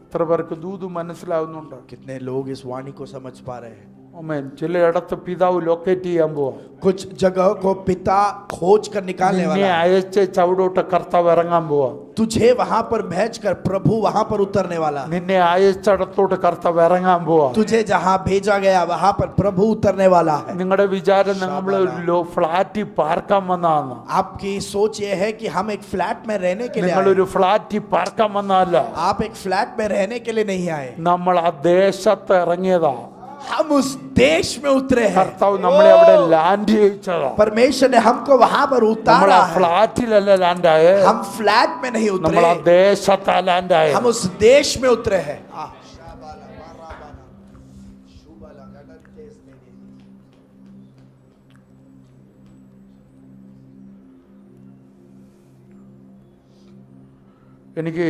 എത്ര പേർക്ക് ദൂത് മനസ്സിലാവുന്നുണ്ട്? कितने लोग इस वाणी को समझ पा रहे हैं? ആമേൻ. ചിലയിടത്ത് പിതാവ് ലൊക്കേറ്റ് ചെയ്യാൻ പോവാ. कुछ जगह को पिता खोज कर निकालने നിന്നെ वाला है. അയച്ച ചവിടോട്ട് കർത്താവ് ഇറങ്ങാൻ പോവാ. तुझे वहां पर भेजकर प्रभु वहां पर उतरने वाला है. നിന്നെ അയച്ചിടത്തോട്ട് കർത്താവ് ഇറങ്ങാൻ പോവാ. तुझे जहां भेजा गया वहां पर प्रभु उतरने वाला है. നിങ്ങളുടെ വിചാരം നമ്മൾ ഫ്ലാറ്റിൽ പാർക്കാൻ വന്നതാണ്. आपकी सोच ये है कि हम एक फ्लैट में रहने के लिए आए. നിങ്ങളൊരു ഫ്ലാറ്റിൽ പാർക്കാൻ വന്നതല്ല. आप एक फ्लैट में रहने के लिए नहीं आए. നമ്മൾ ആ ദേശത്ത് ഇറങ്ങിയതാ. हम उस देश में उतरे हैं. കർത്താവ് നമ്മളെ അവിടെ ലാൻഡ് ചെയ്യിച്ചതാ. परमेश्वर ने हमको वहां पर നമ്മൾ उतारा ആ है. ഫ്ലാറ്റിലല്ല ലാൻഡായ, हम फ्लैट में नहीं നമ്മൾ ആ उतरे, ദേശത്താ ലാൻഡായ. हम उस देश में उतरे हैं. എനിക്ക്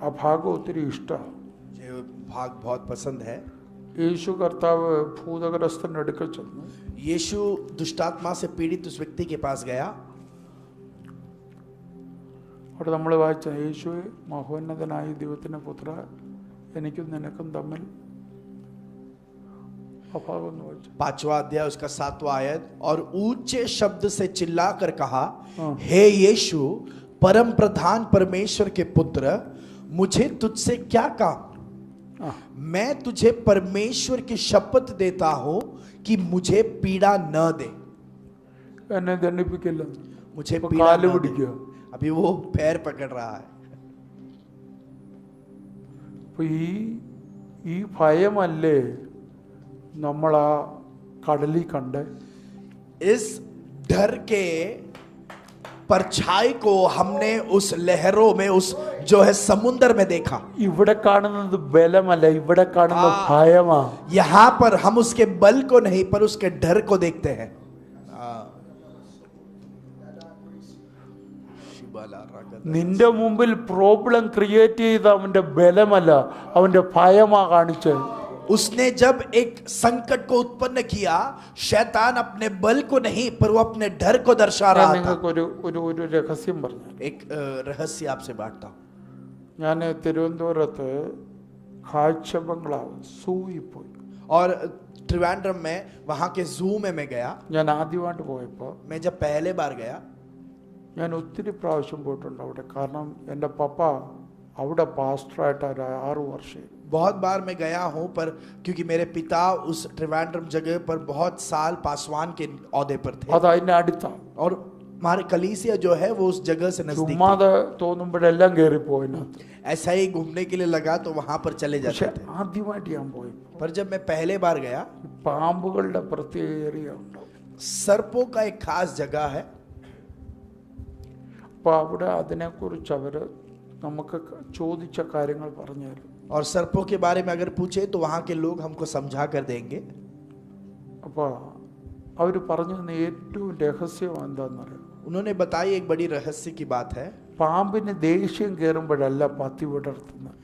ആ ഭാഗം ഒത്തിരി ഇഷ്ടമാണ്. ये भाग बहुत पसंद है. യേശു കർത്താവ് ഭൂതഗ്രസ്തന്റെ അടുക്കൽ ചെന്നു. यीशु दुष्टात्मा से पीड़ित उस व्यक्ति के पास गया. അവിടെ നമ്മൾ വായിച്ച യേശുവെ മഹോന്നതനായ ദൈവത്തിന്റെ പുത്ര, എനിക്കും നിനക്കും തമ്മിൽ ആ ഭാഗം ഒന്ന് വായിച്ചു. 5वां अध्याय उसका 7वां आयत. और ऊंचे शब्द से चिल्लाकर कहा, हे यीशु, परम प्रधान परमेश्वर के पुत्र, मुझे तुझसे क्या काम? मैं तुझे परमेश्वर की शपथ देता हूं कि मुझे पीड़ा न दे. എന്നെ ദണ്ഡിപ്പിക്കില്ല. मुझे ഇപ്പൊ पीड़ा കാല് न दे. പിടിക്കുക. अभी वो पैर पकड़ रहा है. അപ്പൊ ഈ ഭയമല്ലേ നമ്മൾ ആ കടലിൽ കണ്ട്? इस डर के परछाई को हमने उस लहरों में, उस जो है समुद्र में देखा. ഇവിടെ കാണുന്നത് ബലമല്ല, ഇവിടെ കാണുന്ന ഭയമാ. यहां पर हम उसके बल को नहीं पर उसके डर को देखते हैं. നിന്റെ മുമ്പിൽ പ്രോബ്ലം ക്രിയേറ്റ് ചെയ്ത അവന്റെ ബലമല്ല, അവന്റെ ഭയമാ കാണിച്ചത്. उसने जब एक संकट को उत्पन्न किया, शैतान अपने बल को नहीं पर वो अपने डर को दर्शा ഞാൻ रहा था. നിങ്ങൾക്ക് ഒരു രഹസ്യം പറഞ്ഞു. एक रहस्य आपसे बांटता हूं. ഞാൻ തിരുവനന്തപുരത്ത് കാഴ്ച ബംഗ്ലാവ് സൂയിൽ പോയി. और त्रिवेंद्रम में वहां के जू में मैं गया. ഞാൻ ആദ്യമായിട്ട് പോയപ്പോൾ मैं जब पहले बार गया, ഞാൻ ഒത്തിരി പ്രാവശ്യം പോയിട്ടുണ്ട് അവിടെ. കാരണം എൻ്റെ പപ്പ അവിടെ പാസ്റ്ററായിട്ട് 6 വർഷം. बहुत बार मैं गया हूं, पर क्योंकि मेरे पिता उस ट्रिवांड्रम जगह पर बहुत साल पासवान के औहदे पर थे, അത് അതിൻ്റെ അടുത്താണ്. और हमारे कलीसिया जो है वो उस जगह से नजदीक थी। ചുമ്മാതെ തോന്നുമ്പോഴെല്ലാം കയറിപ്പോയിനകത്ത്. ऐसा ही घूमने के लिए लगा तो वहां पर चले പക്ഷെ जाते थे। ആദ്യമായിട്ട് ഞാൻ പോയി पर जब मैं पहले बार गया, പാമ്പുകളുടെ പ്രത്യേക ഏരിയ ഉണ്ട്. सर्पों का एक खास जगह है, അപ്പോൾ അവിടെ അതിനെക്കുറിച്ച് അവർ നമുക്ക് ചോദിച്ച കാര്യങ്ങൾ പറഞ്ഞു തരും. और सर्पों के बारे में अगर पूछे तो वहां के लोग हमको समझा कर देंगे। അപ്പോൾ അവർ പറഞ്ഞു തന്ന ഏറ്റവും രഹസ്യം എന്താണെന്നറിയാം? उन्होंने बताई एक बड़ी रहस्य की बात है, പാമ്പിന് ദേഷ്യം കയറുമ്പോഴല്ല പത്തി വിടർത്തുന്നത്.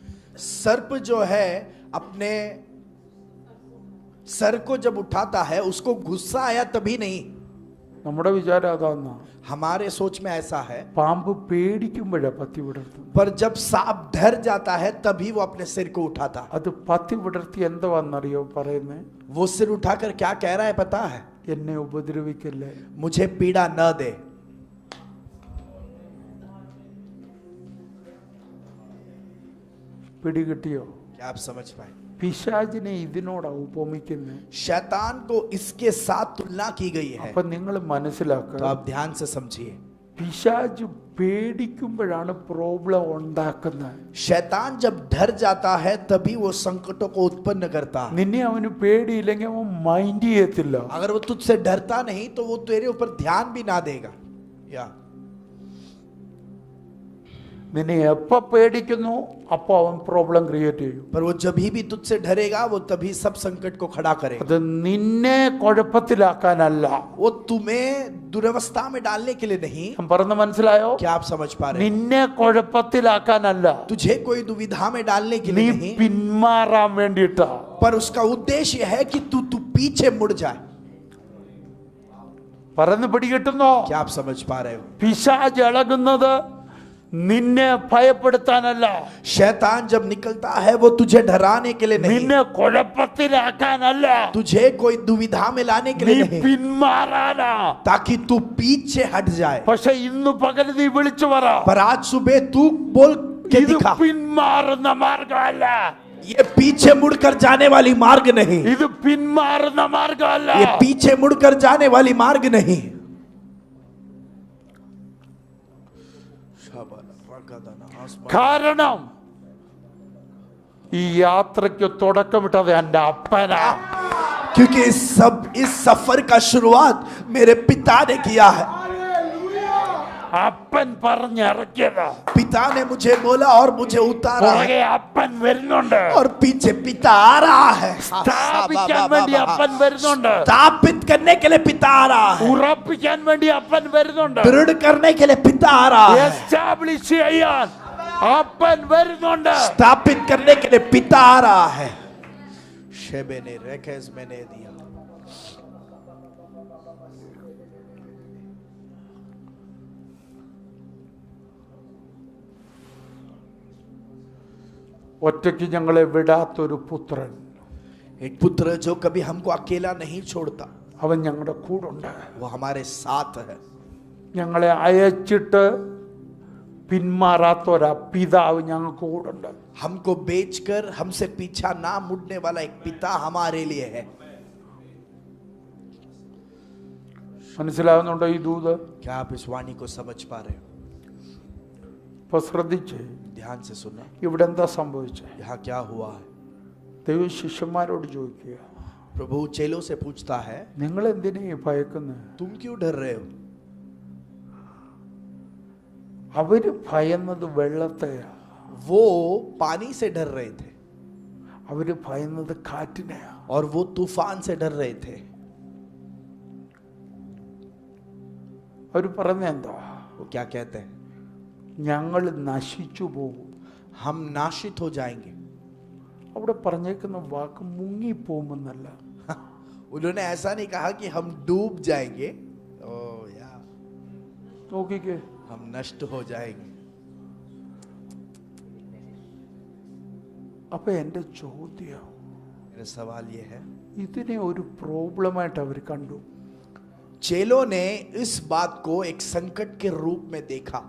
सर्प जो है अपने सर को जब उठाता है उसको गुस्सा आया तभी नहीं। നമ്മുടെ വിചാരം അതാന്നാ. हमारे सोच में ऐसा है, പാമ്പ് പേടിക്കുമ്പോഴാണ് പത്തി വിടർത്തുന്നത്. पर जब सांप डर जाता है तभी वो अपने सिर को उठाता। അത് പത്തി വിടർത്തി എന്താണെന്നറിയോ പറയുന്നത്? वो सिर उठाकर क्या कह रहा है पता है? എന്നെ ഉപദ്രവിക്കല്ലേ, मुझे पीड़ा न दे। പിടികിട്ടിയോ? क्या आप समझ पाए? പിശാചിനെ ഇതിനോടാ ഉപമിക്കുന്നത്. शैतान को इसके साथ तुलना की गई है। അപ്പൊ നിങ്ങൾ മനസ്സിലാക്കുക, तो आप ध्यान से समझिए, പിശാച് പേടിക്കുമ്പോഴാണ് പ്രോബ്ലം ഉണ്ടാക്കുന്നത്. शैतान जब डर जाता है तभी वो संकटों को उत्पन्न करता है। നിന്നെ അവന് പേടിയില്ലെങ്കിൽ അവൻ മൈൻഡ് ചെയ്യത്തില്ല. अगर वो तुझसे डरता नहीं तो वो तेरे ऊपर ध्यान भी ना देगा। या നിന്നെ എപ്പോ പേടിക്കുന്നു അപ്പോൾ അവൻ പ്രോബ്ലം ക്രിയേറ്റ് ചെയ്യും. पर वो जब भी तुझसे डरेगा वो तभी सब संकट को खड़ा करेगा। അത് നിന്നെ കുഴപ്പത്തിലാക്കാനല്ല. वो तुम्हें दुरवस्था में डालने के लिए नहीं। ഞാൻ പറഞ്ഞ മനസ്സിലായോ? क्या आप समझ पा रहे हैं? നിന്നെ കുഴപ്പത്തിലാക്കാനല്ല, तुझे कोई दुविधा में डालने के നീ लिए नहीं, പിന്മാറാൻ വേണ്ടിയിട്ടാ. पर उसका उद्देश्य है कि तू पीछे मुड़ जाए। പറയുന്ന പിടികിട്ടുന്നോ? क्या आप समझ पा रहे हो? പിശാച് ഇളകുന്നത് നിന്നെ ഭയപ്പെടുത്താനല്ല, शैतान जब निकलता है वो तुझे डराने के लिए नहीं, നിന്നെ കുഴപ്പത്തിലാക്കാനല്ല, तुझे कोई दुविधा में लाने के നീ लिए नहीं, പിന്മാറാനാ. ताकि तू पीछे हट जाए। പക്ഷെ ഇന്ന് പകൽ നീ വിളിച്ചു പറ, पर आज सुबह तू बोल के ഇത് दिखा, പിന്മാറുന്ന മാർഗമല്ല, ये पीछे मुड़कर जाने वाली मार्ग नहीं, ഇത് പിന്മാറുന്ന മാർഗമല്ല. ये पीछे मुड़कर जाने वाली मार्ग नहीं। കാരണം ഈ യാത്രയ്ക്ക് തുടക്കമിട്ടത് എൻ്റെ അപ്പനാ. क्योंकि इस सफर का शुरुआत मेरे पिता ने किया है। അപ്പൻ പറഞ്ഞിറക്കിയതാ. पिता ने मुझे बोला और मुझे उतारा है, പുറകെ അപ്പൻ വരുന്നുണ്ട്. और पीछे पिता आ रहा है। സ്ഥാപിക്കാൻ വേണ്ടി അപ്പൻ വരുന്നുണ്ട്. स्थापित करने के लिए पिता आ रहा है, ഉറപ്പിക്കാൻ വേണ്ടി അപ്പൻ വരുന്നുണ്ട്. दृढ़ करने के लिए पिता आ रहा है, എസ്റ്റാബ്ലിഷ് ചെയ്യാൻ അപ്പൻ വരുന്നുണ്ട്. स्थापित करने के लिए पिता आ रहा है। शेबे ने रेकेज मैंने दिया। ഒറ്റയ്ക്ക് ഞങ്ങളെ വിടാത്തൊരു പുത്രൻ, एक पुत्र जो कभी हमको अकेला नहीं छोड़ता, അവൻ ഞങ്ങളുടെ കൂടുണ്ട്. वो हमारे साथ है। ഞങ്ങളെ അയച്ചിട്ട് പിന്മാറാത്തൊരാ പിതാവ് ഞങ്ങൾക്ക് കൂടുണ്ട്. हमको बेचकर हमसे पीछा ना मुड़ने वाला एक पिता हमारे लिए है। മനസ്സിലാവുന്നുണ്ടോ ഈ ദൂത്? क्या आप इस वाणी को समझ पा रहे हो? ഇപ്പൊ ശ്രദ്ധിച്ചേ, ध्यान से सुना, ഇവിടെ എന്താ സംഭവിച്ചേ? यहाँ क्या हुआ है? ദൈവ ശിഷ്യന്മാരോട് ചോദിക്കുക, प्रभु चेलों से पूछता है, നിങ്ങൾ എന്തിനാ ഈ ഭയക്കുന്നത്? तुम क्यों डर रहे हो? അവര് ഭയന്നത് വെള്ളത്തെയാ, वो पानी से डर रहे थे അവര് ഭയന്നത് കാറ്റിനെയാ. और वो तूफान से डर रहे थे। അവര് പറഞ്ഞ എന്താ? वो क्या कहते हैं? ഞങ്ങൾ നശിച്ചു പോകും. हम नाशित हो जाएंगे। അവിടെ പറഞ്ഞേക്കുന്ന വാക്ക് മുങ്ങിപ്പോകുമെന്നല്ല. उन्होंने ऐसा नहीं कहा कि हम डूब जाएंगे, ओ या നോക്കിക്കേ, हम नष्ट हो जाएंगे। അപ്പൊ എന്റെ ചോദ്യം, मेरा सवाल ये है, ഇതിനെ ഒരു പ്രോബ്ലമായിട്ട് അവർ കണ്ടു. चेलों ने इस बात को एक संकट के रूप में देखा।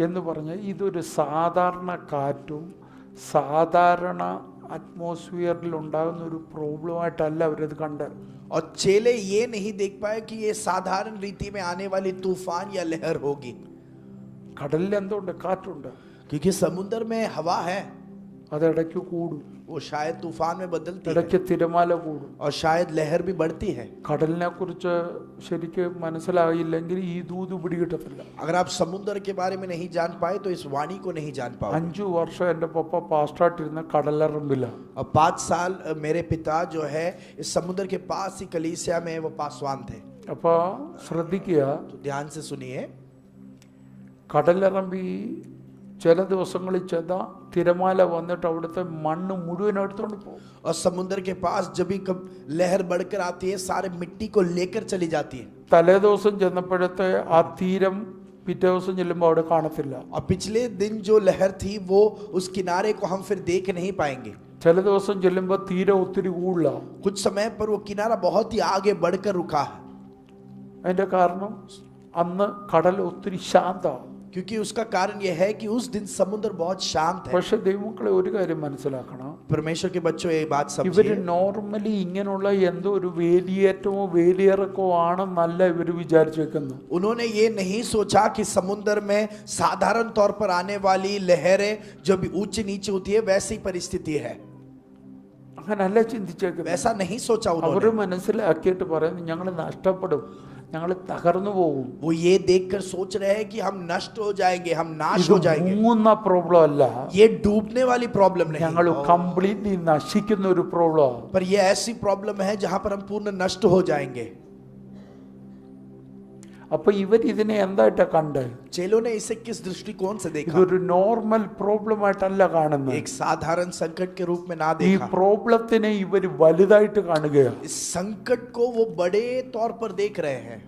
എന്ന് പറഞ്ഞാൽ ഇതൊരു സാധാരണ കാറ്റും സാധാരണ അറ്റ്മോസ്ഫിയറിൽ ഉണ്ടാകുന്ന ഒരു പ്രോബ്ലമായിട്ടല്ല അവരത് കണ്ടത്. और चेले ये नहीं देख पाए कि ये साधारण रीति में आने वाली तूफान या लहर होगी, കടലിൽ എന്തുണ്ട്? കാറ്റുണ്ട്. क्योंकि समुद्र में हवा है, അത് ഇടയ്ക്ക് കൂടും, वो शायद तूफान में बदलती है ഇടയ്ക്ക് തിരമാല കൂടും. और शायद लहर भी बढ़ती है. കടലിനെ കുറിച്ച് ശരിക്കും മനസ്സിലായില്ലെങ്കിൽ ഈ ദൂത് പിടികിട്ടത്തില്ല. अगर आप समुद्र के बारे में नहीं जान पाए तो इस वाणी को नहीं जान पाओ. 5 വർഷം എൻ്റെ പപ്പ പാസ്റ്ററായിട്ടിരുന്ന കടലറമ്പില്ല. और 5 साल मेरे पिता जो है इस समुद्र के पास ही कलीसिया में वो पासवान थे. അപ്പോൾ ശ്രദ്ധിക്കുക, तो ध्यान से सुनिए, കടലിറമ്പി ചില ദിവസങ്ങളിൽ ചെന്നാൽ തിരമാല വന്നിട്ട് അവിടുത്തെ മണ്ണ് മുഴുവൻ എടുത്തോണ്ട് പോകും. और समुद्र के पास जब भी लहर बढ़कर आती है सारे मिट्टी को लेकर चली जाती है. തലേ ദിവസം ചെന്നപ്പോഴത്തെ ആ തീരം പിറ്റേ ദിവസം ചെല്ലുമ്പോൾ അവിടെ കാണത്തില്ല. और पिछले दिन जो लहर थी वो उस किनारे को हम फिर देख नहीं पाएंगे. ചില ദിവസം ചെല്ലുമ്പോൾ തീരം ഒത്തിരി കൂടുതല. कुछ समय पर वो किनारा बहुत ही आगे बढ़कर रुका है. അതിന്റെ കാരണം അന്ന് കടൽ ഒത്തിരി ശാന്തമാണ്. क्योंकि उसका कारण यह है कि उस दिन समुद्र बहुत शांत है. പക്ഷെ ദൈവമക്കളെ ഒരു കാര്യം മനസ്സിലാക്കണം, परमेश्वर के बच्चों ये बात ഇവര് समझिए, നോർമലി ഇങ്ങനെയുള്ള എന്തോ ഒരു വേലിയേറ്റമോ വേലിയിറക്കമോ ആണെന്നല്ല ഇവര് വിചാരിച്ചേക്കുന്നു. उन्होंने ये नहीं सोचा कि समुद्र में साधारण तौर पर आने वाली लहरें जो भी ऊंची नीचे होती है वैसी परिस्थिति है, അങ്ങനല്ല ചിന്തിച്ചേക്കുന്നത്. वैसा नहीं सोचा അവര് उन्होंने. മനസ്സിലാക്കിയിട്ട് പറയുന്നു ഞങ്ങൾ നഷ്ടപ്പെടും, ഞങ്ങൾ തകർന്നു പോകും. वो ये देखकर सोच रहे हैं कि हम नष्ट हो जाएंगे, हम नाश ഇത് हो जाएंगे. മുങ്ങുന്ന പ്രോബ്ലം അല്ല, ये डूबने वाली प्रॉब्लम ഞങ്ങൾ नहीं, കംപ്ലീറ്റ്ലി നശിക്കുന്ന ഒരു പ്രോബ്ലം. पर ये ऐसी प्रॉब्लम है जहां पर हम पूर्ण नष्ट हो जाएंगे. അപ്പൊ ഇവർ ഇതിനെ എന്തായിട്ടാ കണ്ട്? चेलों ने इसे किस दृष्टिकोण से देखा? ഇതൊരു നോർമൽ പ്രോബ്ലം ആയിട്ടല്ല കാണുന്നത്. एक साधारण संकट के रूप में ना ഈ देखा. പ്രോബ്ലത്തിനെ ഇവർ വലുതായിട്ട് കാണുകയാണ്. इस संकट को वो बड़े तौर पर देख रहे हैं.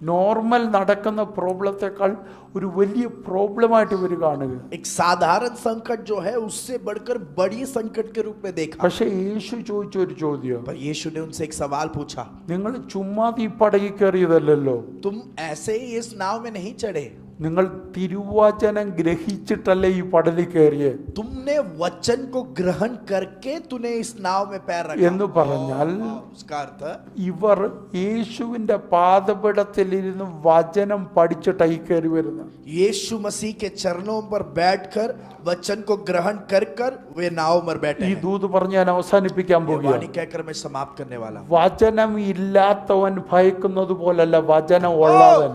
നോർമൽ നടക്കുന്ന പ്രോബ്ലത്തെക്കാൾ ഒരു വലിയ പ്രോബ്ലമായിട്ട് ഇവർ കാണുക. एक साधारण संकट जो है उससे बढ़कर बड़ी संकट के रूप में देखा. പക്ഷെ യേശു ചോദിച്ച ഒരു ചോദ്യം, पर यीशु ने उनसे एक सवाल पूछा, നിങ്ങൾ ചുമ്മാ ഈ പടകിൽ കയറിയതല്ലോ, तुम ऐसे ही इस नाव में नहीं चढ़े, നിങ്ങൾ തിരുവചനം ഗ്രഹിച്ചിട്ടല്ലേ ഈ പടകിൽ കയറിയേ तुमने वचन को ग्रहण करके तूने इस नाव में पैर रखा. എന്ന് പറഞ്ഞാൽ उसका अर्थ ഇവർ യേശുവിന്റെ പാദപീഠത്തിലിരുന്ന് വചനം പഠിച്ചിട്ടായി കയറി വരുന്നത്. यीशु मसीह के चरणों पर बैठकर वचन को ग्रहण कर कर वे नाव पर बैठे ഈ हैं. ദൂത് പറഞ്ഞ് ഞാൻ അവസാനിപ്പിക്കാൻ ये പോകുകയാണ്. वाणी कहकर मैं समाप्त करने वाला हूं. വചനം ഇല്ലാത്തവൻ ഭയക്കുന്നത് പോലല്ല വചനം ഉള്ളവൻ.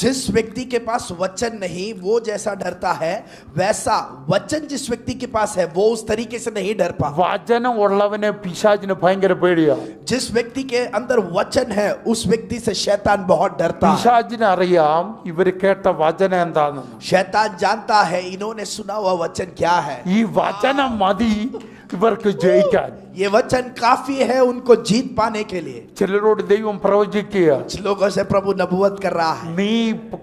जिस व्यक्ति के पास वचन नहीं वो जैसा डरता है, वैसा वचन जिस व्यक्ति के पास है वो उस तरीके से नहीं डर पा. വചനം ഉള്ളവനെ പിശാചിന് ഭയങ്കര പേടിയാ. जिस व्यक्ति के अंदर वचन है उस व्यक्ति से शैतान बहुत डरता है. പിശാചിന് അറിയാം ഇവര് കേട്ട വചനം എന്താണെന്ന്. शैतान जानता है इन्होंने सुना हुआ वचन क्या है. ഈ വചനം മതി ഇവർക്ക് ജയിക്കാൻ. ये वचन काफी है उनको जीत पाने के लिए. ചിലരോട് ദൈവം പ്രവചിക്കുക, कुछ लोगों से प्रभु नबूवत कर रहा है. നീ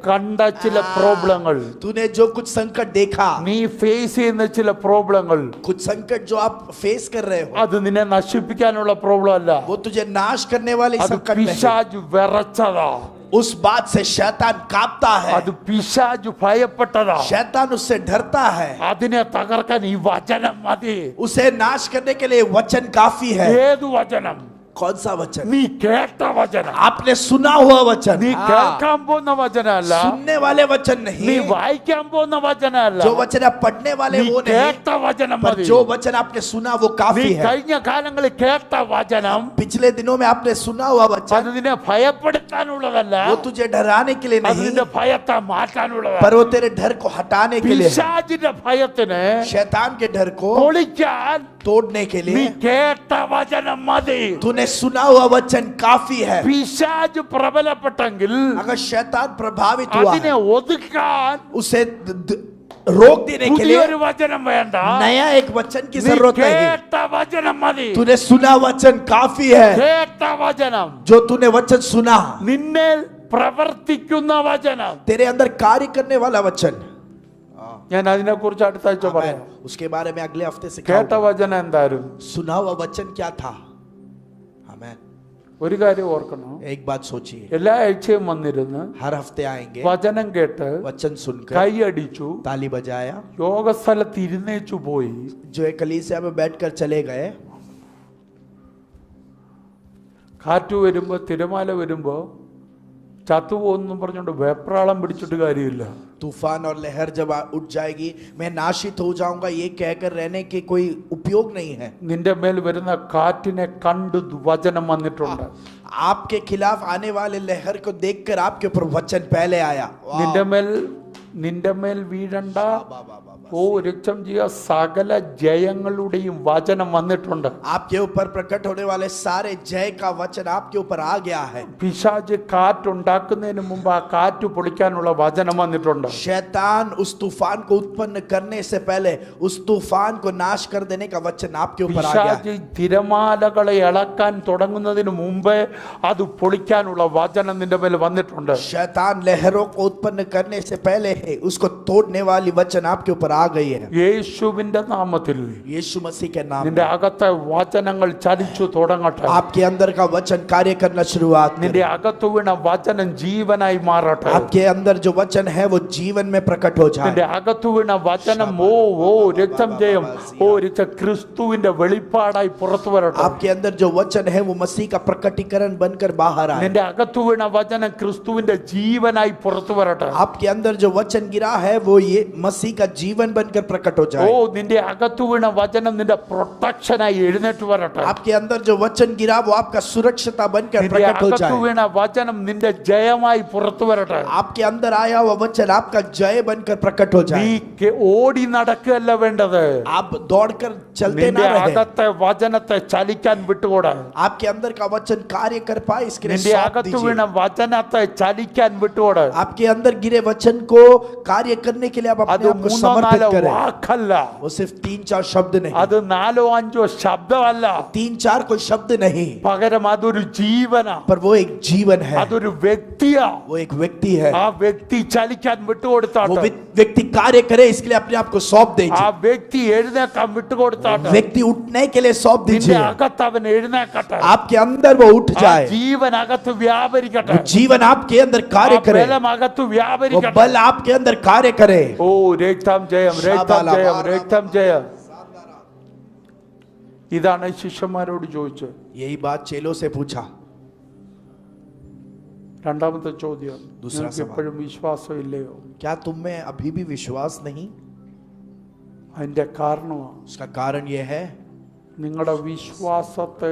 കണ്ട ചില പ്രോബ്ലങ്ങൾ, तूने जो कुछ संकट देखा, നീ ഫേസ് ചെയ്യുന്ന ചില പ്രോബ്ലങ്ങൾ, कुछ संकट जो आप फेस कर रहे हो, അത് നിന്നെ നശിപ്പിക്കാനുള്ള പ്രോബ്ലം അല്ല, वो तुझे नाश करने वाली അത് संकट नहीं. പിശാച് വിറച്ചതാ, उस बात से शैतान कांपता है, അത് പിശാച് ഭയപ്പെട്ടതാ. शैतान उससे डरता है. അതിനെ തകർക്കാൻ ഈ വചനം മതി. उसे नाश करने के लिए वचन काफी है. ഏത് വചനം? कौन सा वचन? നീ കേട്ട വചനം. आपने सुना हुआ वचन. നീ കേൾക്കാൻ പോകുന്ന വചനമല്ല, सुनने वाले वचन നീ नहीं. വായിക്കാൻ പോകുന്ന വചനമല്ല, जो वचन आप पढ़ने वाले നീ वो नहीं, കേട്ട വചനം पर മതി. जो वचन आपने सुना वो നീ काफी है. കഴിഞ്ഞ കാലങ്ങളിൽ കേട്ട വചനം पिछले दिनों में आपने सुना हुआ അത് वचन നിന്നെ ഭയപ്പെടുത്താനുള്ളതല്ല, वो तुझे डराने के लिए അത് नहीं, നിന്റെ ഭയത്തെ മാറ്റാനുള്ളതാണ്. पर वो तेरे डर को हटाने के लिए है. പിശാചിന്റെ ഭയത്തിന് शैतान के डर को പൊളിക്കാൻ तोड़ने के നീ लिए കേട്ട വചനം മതി. तूने सुना हुआ वचन काफी है. പിശാച് പ്രബലപ്പെട്ടെങ്കിൽ अगर शैतान प्रभावित हुआ അതിനെ है, ഒതുക്കാൻ उसे रोक देने के लिए പുതിയൊരു വചനം വേണ്ട, नया एक वचन की നീ जरूरत नहीं. കേട്ട വചനം മതി. तूने सुना वचन काफी है. കേട്ട വചനം, जो तूने वचन सुना, നിന്നെ പ്രവർത്തിക്കുന്ന വചനം. तेरे अंदर कार्य करने वाला वचन. ഞാൻ അതിനെ കുറിച്ച് അടുത്ത ആഴ്ച പറയാം. उसके बारे में अगले हफ्ते से കേട്ട വചനം എന്തായിരുന്നു? सुना हुआ वचन क्या था? आमेन. ഒരു കാര്യം ഓർക്കണം, एक बात सोचिए, എല്ലാ ആഴ്ചയും വന്നിരുന്ന് हर हफ्ते आएंगे, വചനം കേട്ട് वचन सुनकर കൈയടിച്ചു, ताली बजाया, യോഗസ്ഥലത്ത് ഇരുന്നേച്ചു പോയി, जो एक कलीसिया में बैठकर चले गए, കാറ്റ് വരുമ്പോ തിരമാല വരുമ്പോ ചത്തുപോകുന്നു പറഞ്ഞോണ്ട് വെപ്രാളം പിടിച്ചിട്ട് കാര്യമില്ല. तूफान और लहर जब उठ जाएगी मैं नाशित हो जाऊंगा ये कहकर रहने के कोई उपयोग नहीं है. നിന്റെ മേൽ വരുന്ന കാറ്റിനെ കണ്ടു വചനം വന്നിട്ടുണ്ട്. आपके खिलाफ आने वाले लहर को देखकर आपके ऊपर वचन पहले आया. നിന്റെ മേൽ വീഴണ്ട, ഓ രക്തം ചെയ്യ സകല ജയങ്ങളുടെയും വചനം വന്നിട്ടുണ്ട്. आपके ऊपर प्रकट होने वाले सारे जय का वचन आपके ऊपर आ गया है. പിശാച് കാറ്റുണ്ടാക്കുന്നതിന് മുമ്പ് ആ കാറ്റ് പൊളിക്കാനുള്ള വചനം വന്നിട്ടുണ്ട്. शैतान उस तूफान को उत्पन्न करने से पहले उस तूफान को नाश कर देने का वचन आपके ऊपर आ गया है. പിശാച് തിരമാലകളെ ഇളക്കാൻ തുടങ്ങുന്നതിന് മുമ്പേ അത് പൊളിക്കാനുള്ള വചനം നിന്റെ മേൽ വന്നിട്ടുണ്ട്. शैतान लहरों को उत्पन्न करने से पहले उसको तोड़ने वाली वचन आपके ऊपर आ गई है. യേശുവിന്റെ നാമത്തിൽ यीशु मसीह के नाम നിന്റെ में അകത്തെ വചനങ്ങൾ ചലിച്ചു തുടങ്ങട്ടെ. आपके अंदर का वचन कार्य करना शुरुआत നിന്റെ करे. അകത്തു വീണ വചനം ജീവനായി മാറട്ടെ. आपके अंदर जो वचन है वो जीवन में प्रकट हो जाए. നിന്റെ അകത്തു വീണ വചനം ഓ രക്തം ജയം ഓ രക്ത ക്രിസ്തുവിന്റെ വെളിപ്പാടായി പുറത്തു വരട്ടെ. आपके अंदर जो वचन है वो मसीह का प्रकटीकरण बनकर बाहर आए. നിന്റെ അകത്തു വീണ വചനം ക്രിസ്തുവിന്റെ ജീവനായി പുറത്തു വരട്ടെ. आपके अंदर जो वचन गिरा है वो ये मसीह का जीवन बनकर प्रकट हो ഓ जाए. നിന്റെ അകത്തു വീണ വചനം നിന്റെ പ്രൊട്ടക്ഷനായി എഴുന്നേറ്റ് വരട്ടെ. आपके अंदर जो वचन गिरा वो आपका सुरक्षिता बनकर നിന്റെ प्रकट हो അകത്തു जाए. വീണ വചനം നിന്റെ ജയമായി പുറത്തു വരട്ടെ. आपके अंदर आया हुआ वचन आपका जय बनकर प्रकट हो നീ जाए. ഓടി നടക്കുകയല്ല വേണ്ടത്. आप दौड़कर चलते നിന്റെ ना रहे. അകത്തെ വചനത്തെ ചലിക്കാൻ വിട്ടുകൂടാ. आपके अंदर का वचन कार्य कर पाए इसके लिए നിന്റെ सौंप അകത്തു दीजिए. വീണ വചനത്തെ ചലിക്കാൻ വിട്ടുകൂടാ. आपके अंदर गिरे वचन को कार्य करने के लिए आप അത് अपने आप को 3-4 समर्पित करें. വാക്കല്ല, वो सिर्फ 3-4 शब्द नहीं, അത് 4-5 ശബ്ദമല്ല, 3-4 कोई शब्द नहीं, പകരം അതൊരു ജീവനാ, पर वो एक जीवन है. അതൊരു വ്യക്തിയാ. वो एक व्यक्ति है. ആ വ്യക്തി ചലിക്കാൻ वो വിട്ടുകൊടുത്താട്ടെ. व्यक्ति कार्य करे इसके लिए अपने आप को सौंप ആ दीजिए. വ്യക്തി എഴുന്നേക്കാൻ വിട്ടുകൊടുത്താട്ടെ. व्यक्ति उठने के लिए सौंप നിന്റെ दीजिए. അകത്ത് അവൻ എഴുന്നേക്കട്ടെ. आपके अंदर वो उठ ആ जाए. ജീവൻ അകത്ത് വ്യാപരിക്കട്ടെ. वो जीवन आपके अंदर ആ कार्य करे. ബലം അകത്ത് वो വ്യാപരിക്കട്ടെ. बल आपके अंदर कार्य करे. ഓ രക്തം ജയം രക്തം ജയം രക്തം ജയം. ഇതാണ് ശിഷ്യന്മാരോട് ചോദിച്ചത്. यही बात चेलों से पूछा. രണ്ടാമത്തെ ചോദ്യം, दूसरा നിങ്ങൾക്ക് सवाल. എപ്പോഴും വിശ്വാസം ഇല്ലയോ? क्या तुम में अभी भी विश्वास नहीं? അതിന്റെ കാരണമാണ് उसका कारण यह है നിങ്ങളുടെ വിശ്വാസത്തെ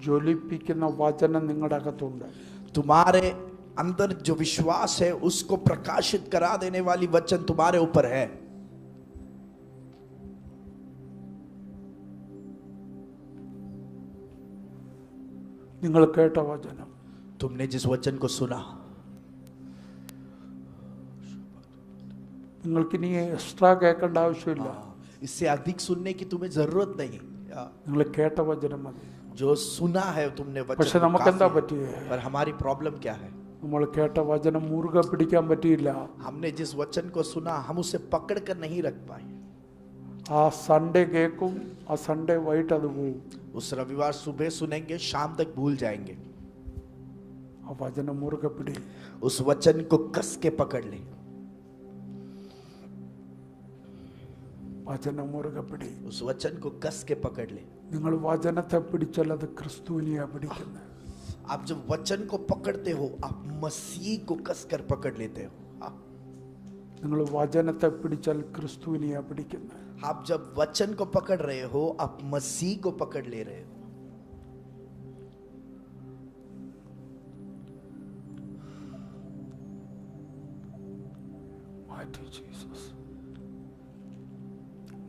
ജ്വലിപ്പിക്കുന്ന വചനം നിങ്ങളുടെ അകത്തുണ്ട്. तुम्हारे अंदर जो विश्वास है उसको प्रकाशित करा देने वाली वचन तुम्हारे ऊपर है. നിങ്ങൾ കേട്ട വചനം, तुमने जिस वचन को सुना, നിങ്ങൾക്കിനി എക്സ്ട്രാ കേൾക്കേണ്ട ആവശ്യമില്ല. इससे अधिक सुनने की तुम्हें जरूरत नहीं. നിങ്ങൾ കേട്ട വചനം മതി. जो सुना है तुमने പക്ഷെ वचन നമുക്ക് എന്താ काफी है. പറ്റിയേ? पर हमारी प्रॉब्लम क्या है? നമ്മൾ കേട്ട വചനം മുറുകെ പിടിക്കാൻ പറ്റിയില്ല. हमने जिस वचन को सुना हम उसे पकड़ कर नहीं रख पाए. ആ സൺഡേ കേൾക്കും, ആ സൺഡേ വൈകിട്ട് അത് പോവും. उस रविवार सुबह सुनेंगे, शाम तक भूल जाएंगे. ആ വചനം മുറുകെ പിടി. उस वचन को कस के पकड़ ले. വചനം മുറുകെ പിടി. उस वचन को कस के पकड़ ले. നിങ്ങൾ വചനത്തെ പിടിച്ചാൽ അത് ക്രിസ്തുവിനെയാ പിടിക്കുന്നത്. आप जब वचन को पकड़ते हो आप मसीह को कस कर पकड़ लेते हो. നിങ്ങൾ വചനത്തെ പിടിച്ചാൽ ക്രിസ്തുവിനെയാ പിടിക്കുന്നത്. आप जब वचन को पकड़ रहे हो आप मसीह को पकड़ ले रहे हो. Mighty Jesus.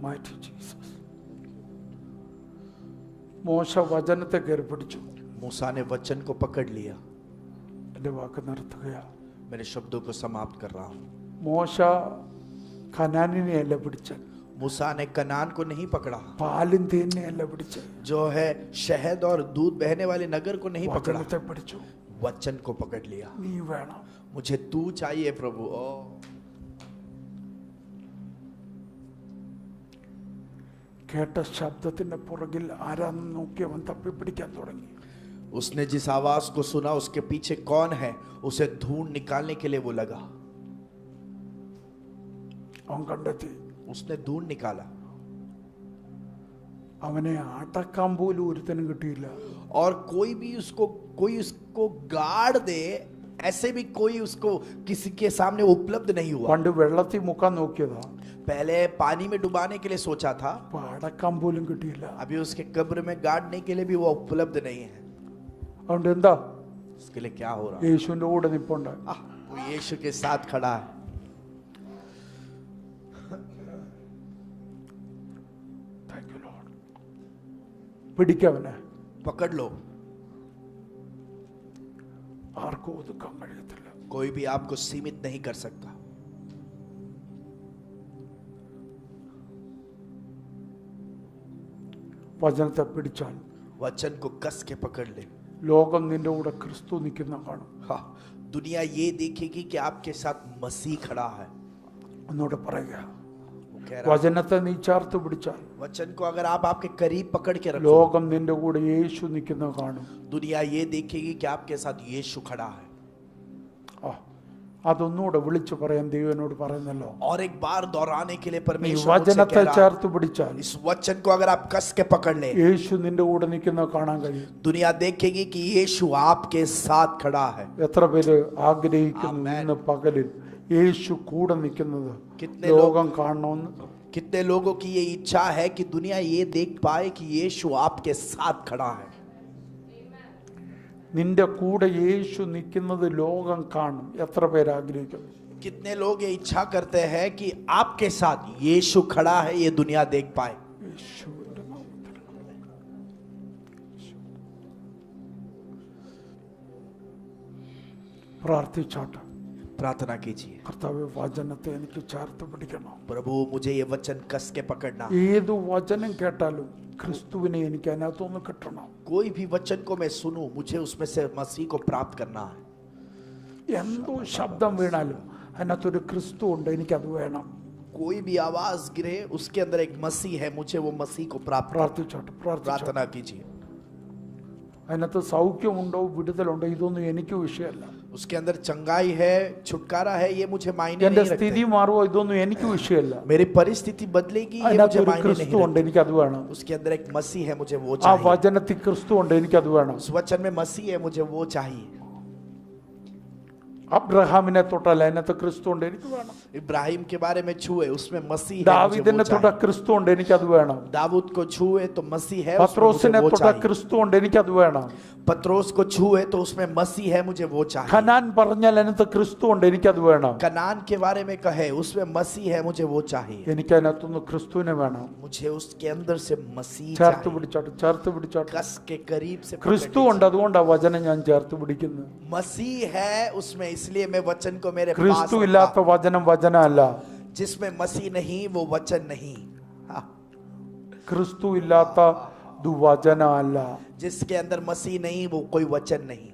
Mighty Jesus. മോശ വചനത്തെ കയറി പിടിച്ചു. मूसा ने वचन को पकड़ लिया. എന്റെ വാക്ക് നിർത്തുകയാ. मेरे शब्दों को समाप्त कर रहा हूं. മോശ കനാനിനെ അല്ല പിടിച്ചത്. मूसा ने कनान को नहीं पकड़ा. പാലും തേനെ അല്ല പിടിച്ചത്. जो है शहद और दूध बहने वाले नगर को नहीं पकड़ा. വചനത്തെ പിടിച്ചു. वचन को पकड़ लिया. നീ വേണം. मुझे तू चाहिए प्रभु. കേട്ട ശബ്ദത്തിന്റെ പുറകിൽ ആരാന്ന് നോക്കി അവൻ തപ്പിപ്പിടിക്കാൻ തുടങ്ങി. उसने जिस आवाज को सुना उसके पीछे कौन है उसे ढूंढ निकालने के लिए वो लगा। അവൻ കണ്ടെത്തി. उसने ढूंढ निकाला അവനെ അടക്കാൻ പോലും ഒരുത്തനും കിട്ടിയില്ല. और कोई उसको गाड़ दे ऐसे भी कोई उसको किसी के सामने उपलब्ध नहीं हुआ। പണ്ട് വെള്ളത്തിൽ മുക്കാൻ നോക്കിയതാ, पहले पानी में डुबाने के लिए सोचा था, അപ്പൊ അടക്കാൻ പോലും കിട്ടിയില്ല. अभी उसके कब्र में गाड़ने के लिए भी वो उपलब्ध नहीं है। അതുകൊണ്ട് എന്താ, उसके लिए क्या हो रहा है? യേശുവിന്റെ കൂടെ നിപ്പുണ്ട്. वो यीशु के साथ खड़ा है। Thank you, Lord. പിടിക്കവനെ, पकड़ लो, ആർക്കും ഒതുക്കാൻ കഴിയത്തില്ല. कोई भी आपको सीमित नहीं कर सकता। വചനത്തെ പിടിച്ചാൽ वचन को कस के पकड़ ले। ലോകം നിന്റെ കൂടെ ക്രിസ്തു നിൽക്കുന്ന കാണും. हाँ, दुनिया ये देखेगी कि आपके साथ मसीह खड़ा है। ഒന്നുകൂടെ പറയുക, वो कह रहा है, വചനത്തെ നീ ചേർത്ത് പിടിച്ചാൽ वचन को अगर आप आपके करीब पकड़ के रखो, ലോകം നിന്റെ കൂടെ യേശു നിൽക്കുന്ന കാണും. दुनिया ये देखेगी कि आपके साथ यीशु खड़ा है। ആ, അതൊന്നുകൂടെ വിളിച്ചു പറയാൻ ദൈവനോട് പറയുന്നല്ലോ. और एक बार दोहराने के लिए നീ परमेश्वर मुझसे വചനത്തെ कह रहा है, ചേർത്ത് പിടിച്ചാൽ इस वचन को अगर आप कस के पकड़ ले, യേശു നിന്റെ കൂടെ നിൽക്കുന്ന കാണാൻ കഴിയും. दुनिया देखेगी कि यीशु आपके साथ खड़ा है। എത്ര പേര് ആഗ്രഹിക്കുന്നു Amen. ഇന്ന് പകലിൽ യേശു കൂടെ നിൽക്കുന്നത് कितने ലോകം കാണണമെന്ന്? कितने लोगों की ये इच्छा है कि दुनिया ये देख पाए कि यीशु आपके साथ खड़ा है। നിന്റെ കൂടെ യേശു നിൽക്കുന്നത് ലോകം കാണും. എത്ര പേര് ആഗ്രഹിക്കുന്നു? कितने लोग ये इच्छा करते हैं कि आपके साथ यीशु खड़ा है, ये दुनिया देख पाए। യേശുവിന്റെ നാമത്തിൽ പ്രാർത്ഥിച്ചോട്ടെ. प्रार्थना कीजिए, കർത്താവേ, വചനത്തെ എനിക്ക് ചേർത്ത് പിടിക്കണം. प्रभु मुझे ये वचन कस के पकड़ना। ഏത് വചനം കേട്ടാലും ക്രിസ്തുവിനെ എനിക്ക് അതിനകത്തൊന്ന് കിട്ടണം. कोई भी वचन को मैं सुनूं, मुझे उसमें से मसीह को प्राप्त करना है। എന്തോ ശബ്ദം വീണാലും അതിനകത്തൊരു ക്രിസ്തു ഉണ്ട്, എനിക്കത് വേണം. कोई भी आवाज गिरे उसके अंदर एक मसीह है, मुझे वो मसीह को प्राप्त करना। പ്രാർത്ഥിച്ചോട്ടെ, പ്രാർത്ഥിച്ചോട്ടെ. प्रार्थना कीजिए, അതിനകത്ത് സൗഖ്യമുണ്ടോ വിടുതലുണ്ടോ ഇതൊന്നും എനിക്ക് വിഷയമല്ല. उसके अंदर चंगाई है, छुटकारा है, ये मुझे मायने എന്റെ नहीं സ്ഥിതി रखते। माറുവോ ഇതൊന്നും എനിക്ക് വിഷയമല്ല. मेरी परिस्थिति बदलेगी, ये मुझे അതിനകത്ത് ഒരു मायने ക്രിസ്തു नहीं ഉണ്ട്, रखते। എനിക്കത് വേണം. उसके अंदर एक मसीह है, मुझे वो ആ चाहिए। വചനത്തിൽ ക്രിസ്തു ഉണ്ട്, എനിക്കത് വേണം. उस वचन में मसीह है, मुझे वो चाहिए। അബ്രഹാമിനെ തൊട്ടാൽ അതിനകത്ത് ക്രിസ്തു ഉണ്ട്, എനിക്ക് വേണം. इब्राहिम के बारे में छुए, उसमें मसीह है, मुझे ദാവീദിനെ वो തൊട്ടാൽ चाहिए। ക്രിസ്തു ഉണ്ട്, എനിക്കത് വേണം. दाऊद को छुए तो मसीह है, उसमें मुझे പത്രോസിനെ वो തൊട്ടാൽ चाहिए। ക്രിസ്തു ഉണ്ട്, എനിക്കത് വേണം. पत्रोस को छुए तो उसमें मसीह है, मुझे वो चाहिए। ഖനാൻ പറഞ്ഞാൽ അതിനകത്ത് ക്രിസ്തു ഉണ്ട്, എനിക്കത് വേണം. कनान के बारे में कहे, उसमें मसीह है, मुझे वो चाहिए। എനിക്ക് അതിനകത്തൊന്ന് ക്രിസ്തുവിനെ വേണം. मुझे उसके अंदर से मसीह ചേർത്ത് चाहिए। പിടിച്ചോട്ടെ, ചേർത്ത് പിടിച്ചോട്ടെ. कस के करीब से पकड़ ക്രിസ്തു ഉണ്ട്, അതുകൊണ്ടാ വചനം ഞാൻ ചേർത്ത് പിടിക്കുന്നത്. लीजिए। मसीह है उसमें, इसलिए मैं वचन को मेरे पास ക്രിസ്തു रखा। ഇല്ലാത്ത വചനം വചനമല്ല. जिसमें मसीह नहीं वो वचन नहीं। हाँ, ക്രിസ്തു ഇല്ലാത്ത വചനമല്ല. जिसके अंदर मसीह नहीं वो कोई वचन नहीं।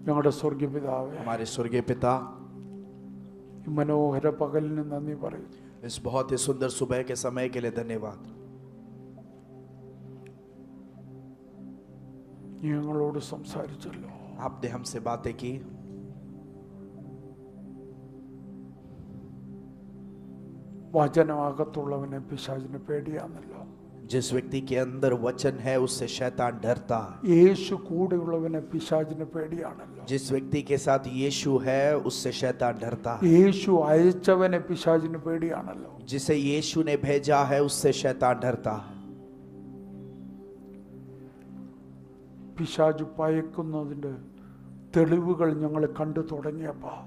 ഞങ്ങളുടെ സ്വർഗീയ പിതാവേ, हमारे स्वर्गीय पिता, ഈ മനോഹര പകലിന് നന്ദി പറയും. इस बहुत ही सुंदर सुबह के समय के लिए धन्यवाद। നീ ഞങ്ങളോട് സംസാരിച്ചല്ലോ. आपने हमसे बातें की। വചനമാകത്തുള്ളവനെ പിശാചിന് പേടിയാണല്ലോ. जिस व्यक्ति के अंदर वचन है उससे शैतान डरता है। യേശു കൂടെയുള്ളവനെ പിശാചിന് പേടിയാണല്ലോ. जिस व्यक्ति के साथ यीशु है उससे शैतान डरता है। യേശു അയച്ചവനെ പിശാചിന് പേടിയാണല്ലോ. जिसे यीशु ने भेजा है उससे शैतान डरता है। പിശാച് പയക്കുന്നതിന്റെ തെളിവുകൾ ഞങ്ങൾ കണ്ടു തുടങ്ങിയപ്പോൾ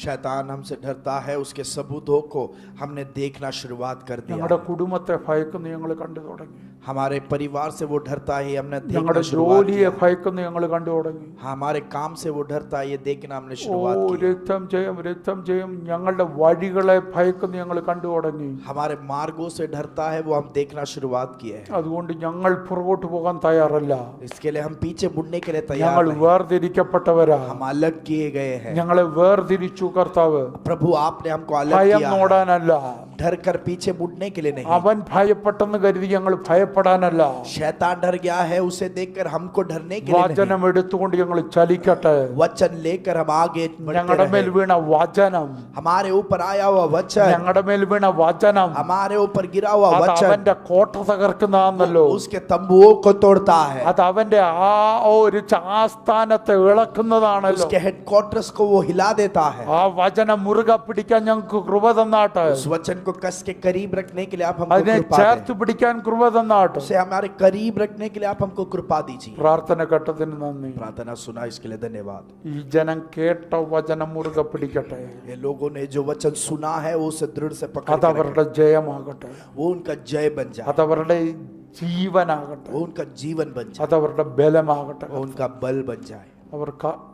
शैतान हमसे डरता है, उसके सबूतों को हमने देखना शुरुआत कर दिया। ഞങ്ങളുടെ കുടുംബത്തെ ഭയക്കുന്ന ഞങ്ങൾ കണ്ടു തുടങ്ങി. हमारे परिवार से वो डरता है, हमने ഞങ്ങളുടെ देखना शुरुआत ജോലിയെ किया। ഭയക്കുന്ന ഞങ്ങൾ കണ്ടു തുടങ്ങി. हमारे काम से वो डरता है, ये देखना हमने ഓ शुरुआत की। രക്തം ജയം ഞങ്ങളുടെ വഴികളെ ഭയക്കുന്ന ഞങ്ങൾ കണ്ടു തുടങ്ങി. हमारे मार्गों से डरता है, वो हम देखना शुरुआत किए हैं। അതുകൊണ്ട് ഞങ്ങൾ പുറകോട്ട് പോകാൻ തയ്യാറല്ല. इसके लिए हम पीछे मुड़ने के लिए तैयार ഞങ്ങൾ नहीं। വേർതിരിക്കപ്പെട്ടവരാ. हम अलग किए गए हैं। ഞങ്ങളെ വേർതിരിച്ചു കർത്താവ്. प्रभु आपने हमको अलग ഭയം किया है। നോടാനല്ല. डर कर पीछे मुड़ने के लिए नहीं। അവൻ ഭയപ്പെട്ടെന്ന് കരുതി ഞങ്ങൾ ഭയപ്പെടാനല്ല. शैतान डर गया है, उसे देखकर हमको डरने के लिए नहीं। വചനം എടുത്തുകൊണ്ട് ഞങ്ങൾ ചലിക്കട്ടെ. वचन लेकर हम आगे बढ़ते ഞങ്ങളുടെ മേൽ रहें। വീണ വചനം, हमारे ऊपर आया हुआ वचन, ഞങ്ങളുടെ മേൽ വീണ വചനം हमारे ऊपर गिरा हुआ അത് वचन അവന്റെ കോട്ട തകർക്കുന്നതാണല്ലോ. उसके तंबुओं को तोड़ता है, അത് അവന്റെ ആ ഒരു ആസ്ഥാനത്തെ ഇളക്കുന്നതാണല്ലോ. उसके हेडक्वार्टर्स को वो हिला देता है। ആ വചനം മുറുകെ പിടിക്കാൻ ഞങ്ങൾക്ക് കൃപ തന്നാട്ടെ. उस वचन को कस के करीब रखने के लिए आप हमको അതിനെ कृपा ചേർത്ത് दें। പിടിക്കാൻ കൃപ തന്നാട്ടെ. उसे हमारे करीब रखने के लिए आप हमको कृपा दीजिए। പ്രാർത്ഥന ഘട്ടത്തിന് നന്ദി. प्रार्थना सुना इसके लिए धन्यवाद। ഈ ജനം കേട്ട വചനം മുറുകെ പിടിക്കട്ടെ. ये लोगों ने जो वचन सुना है वो उसे दृढ़ से पकड़ അത് के അവരുടെ ജയമാകട്ടെ. रखें। वो उनका जय बन जाए, അത് അവരുടെ ജീവനാകട്ടെ. वो उनका जीवन बन जाए, അത് അവരുടെ ബലമാകട്ടെ. वो उनका बल बन जाए। അവർ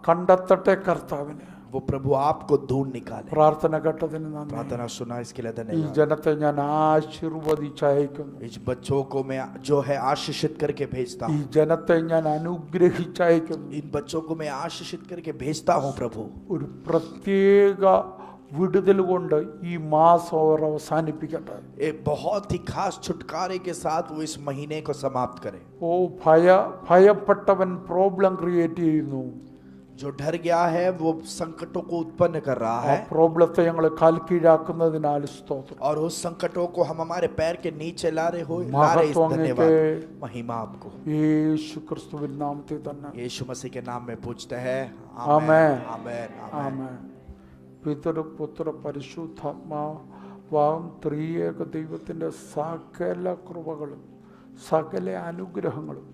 കണ്ടെത്തട്ടെ കർത്താവിനെ. वो प्रभु आपको ढूंढ निकाले। പ്രാർത്ഥന ഘട്ടത്തിന് നന്ദി. प्रार्थना सुना इसके लिए ഈ धन्यवाद। ജനത്തെ ഞാൻ ആശീർവദിച്ചയക്കുന്നു. इस बच्चों को मैं जो है आशीषित करके भेजता ഈ हूँ। ജനത്തെ ഞാൻ അനുഗ്രഹിച്ചയക്കുന്നു. इन बच्चों को मैं आशीषित करके भेजता हूँ प्रभु। ഒരു പ്രത്യേക വിടുതൽ കൊണ്ട് ഈ മാസം അവർ അവസാനിപ്പിക്കട്ടെ. एक बहुत ही खास छुटकारे के साथ वो इस महीने को समाप्त करे। ഓ ഭയപ്പെട്ടവൻ പ്രോബ്ലം ക്രിയേറ്റ് ചെയ്യുന്നു. जो डर गया है वो संकटों को उत्पन्न कर रहा ആ है, പ്രോബ്ലത്തെ ഞങ്ങൾ കാൽക്കീഴാക്കുന്നതിനാൽ സ്തോത്രം. और उस संकटों को हम हमारे पैर के नीचे ला रहे इस महत्व धन्यवाद, के महिमा आपको യേശു ക്രിസ്തുവിൻ നാമത്തിൽ തന്നെ. यीशु मसीह के नाम में पूछते हैं, आमेन। आमेन, आमेन। ആമേൻ. പിതൃപുത്ര പരിശുദ്ധാത്മാവാം ത്രിയേക ദൈവത്തിൻ്റെ സകല കൃപകളും സകല അനുഗ്രഹങ്ങളും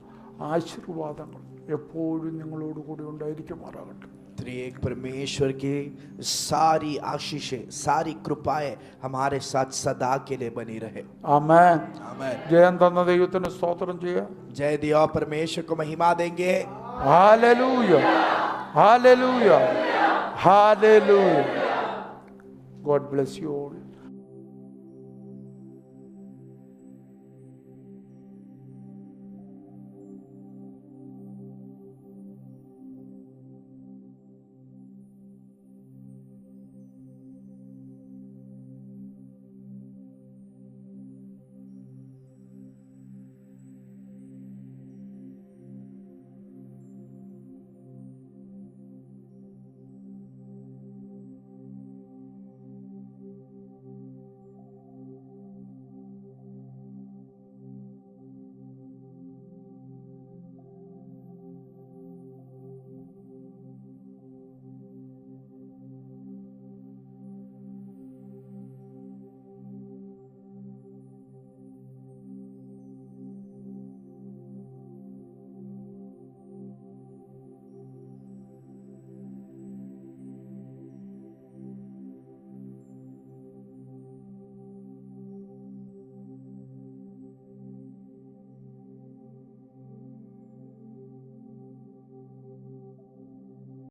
ആശീർവാദങ്ങളും എപ്പോഴും നിങ്ങളോട് കൂടി ഉണ്ടായിരിക്കുമാറാകട്ടെ. त्रिएक परमेश्वर की सारी आशीषें, सारी कृपाएं हमारे साथ सदा के लिए बनी रहे। ആമേൻ. आमेन। ജയം തന്ന ദൈവത്തിന് സ്തോത്രം ചെയ്യാം. जय दिया परमेश्वर को महिमा देंगे। Hallelujah, hallelujah, hallelujah. God bless you all.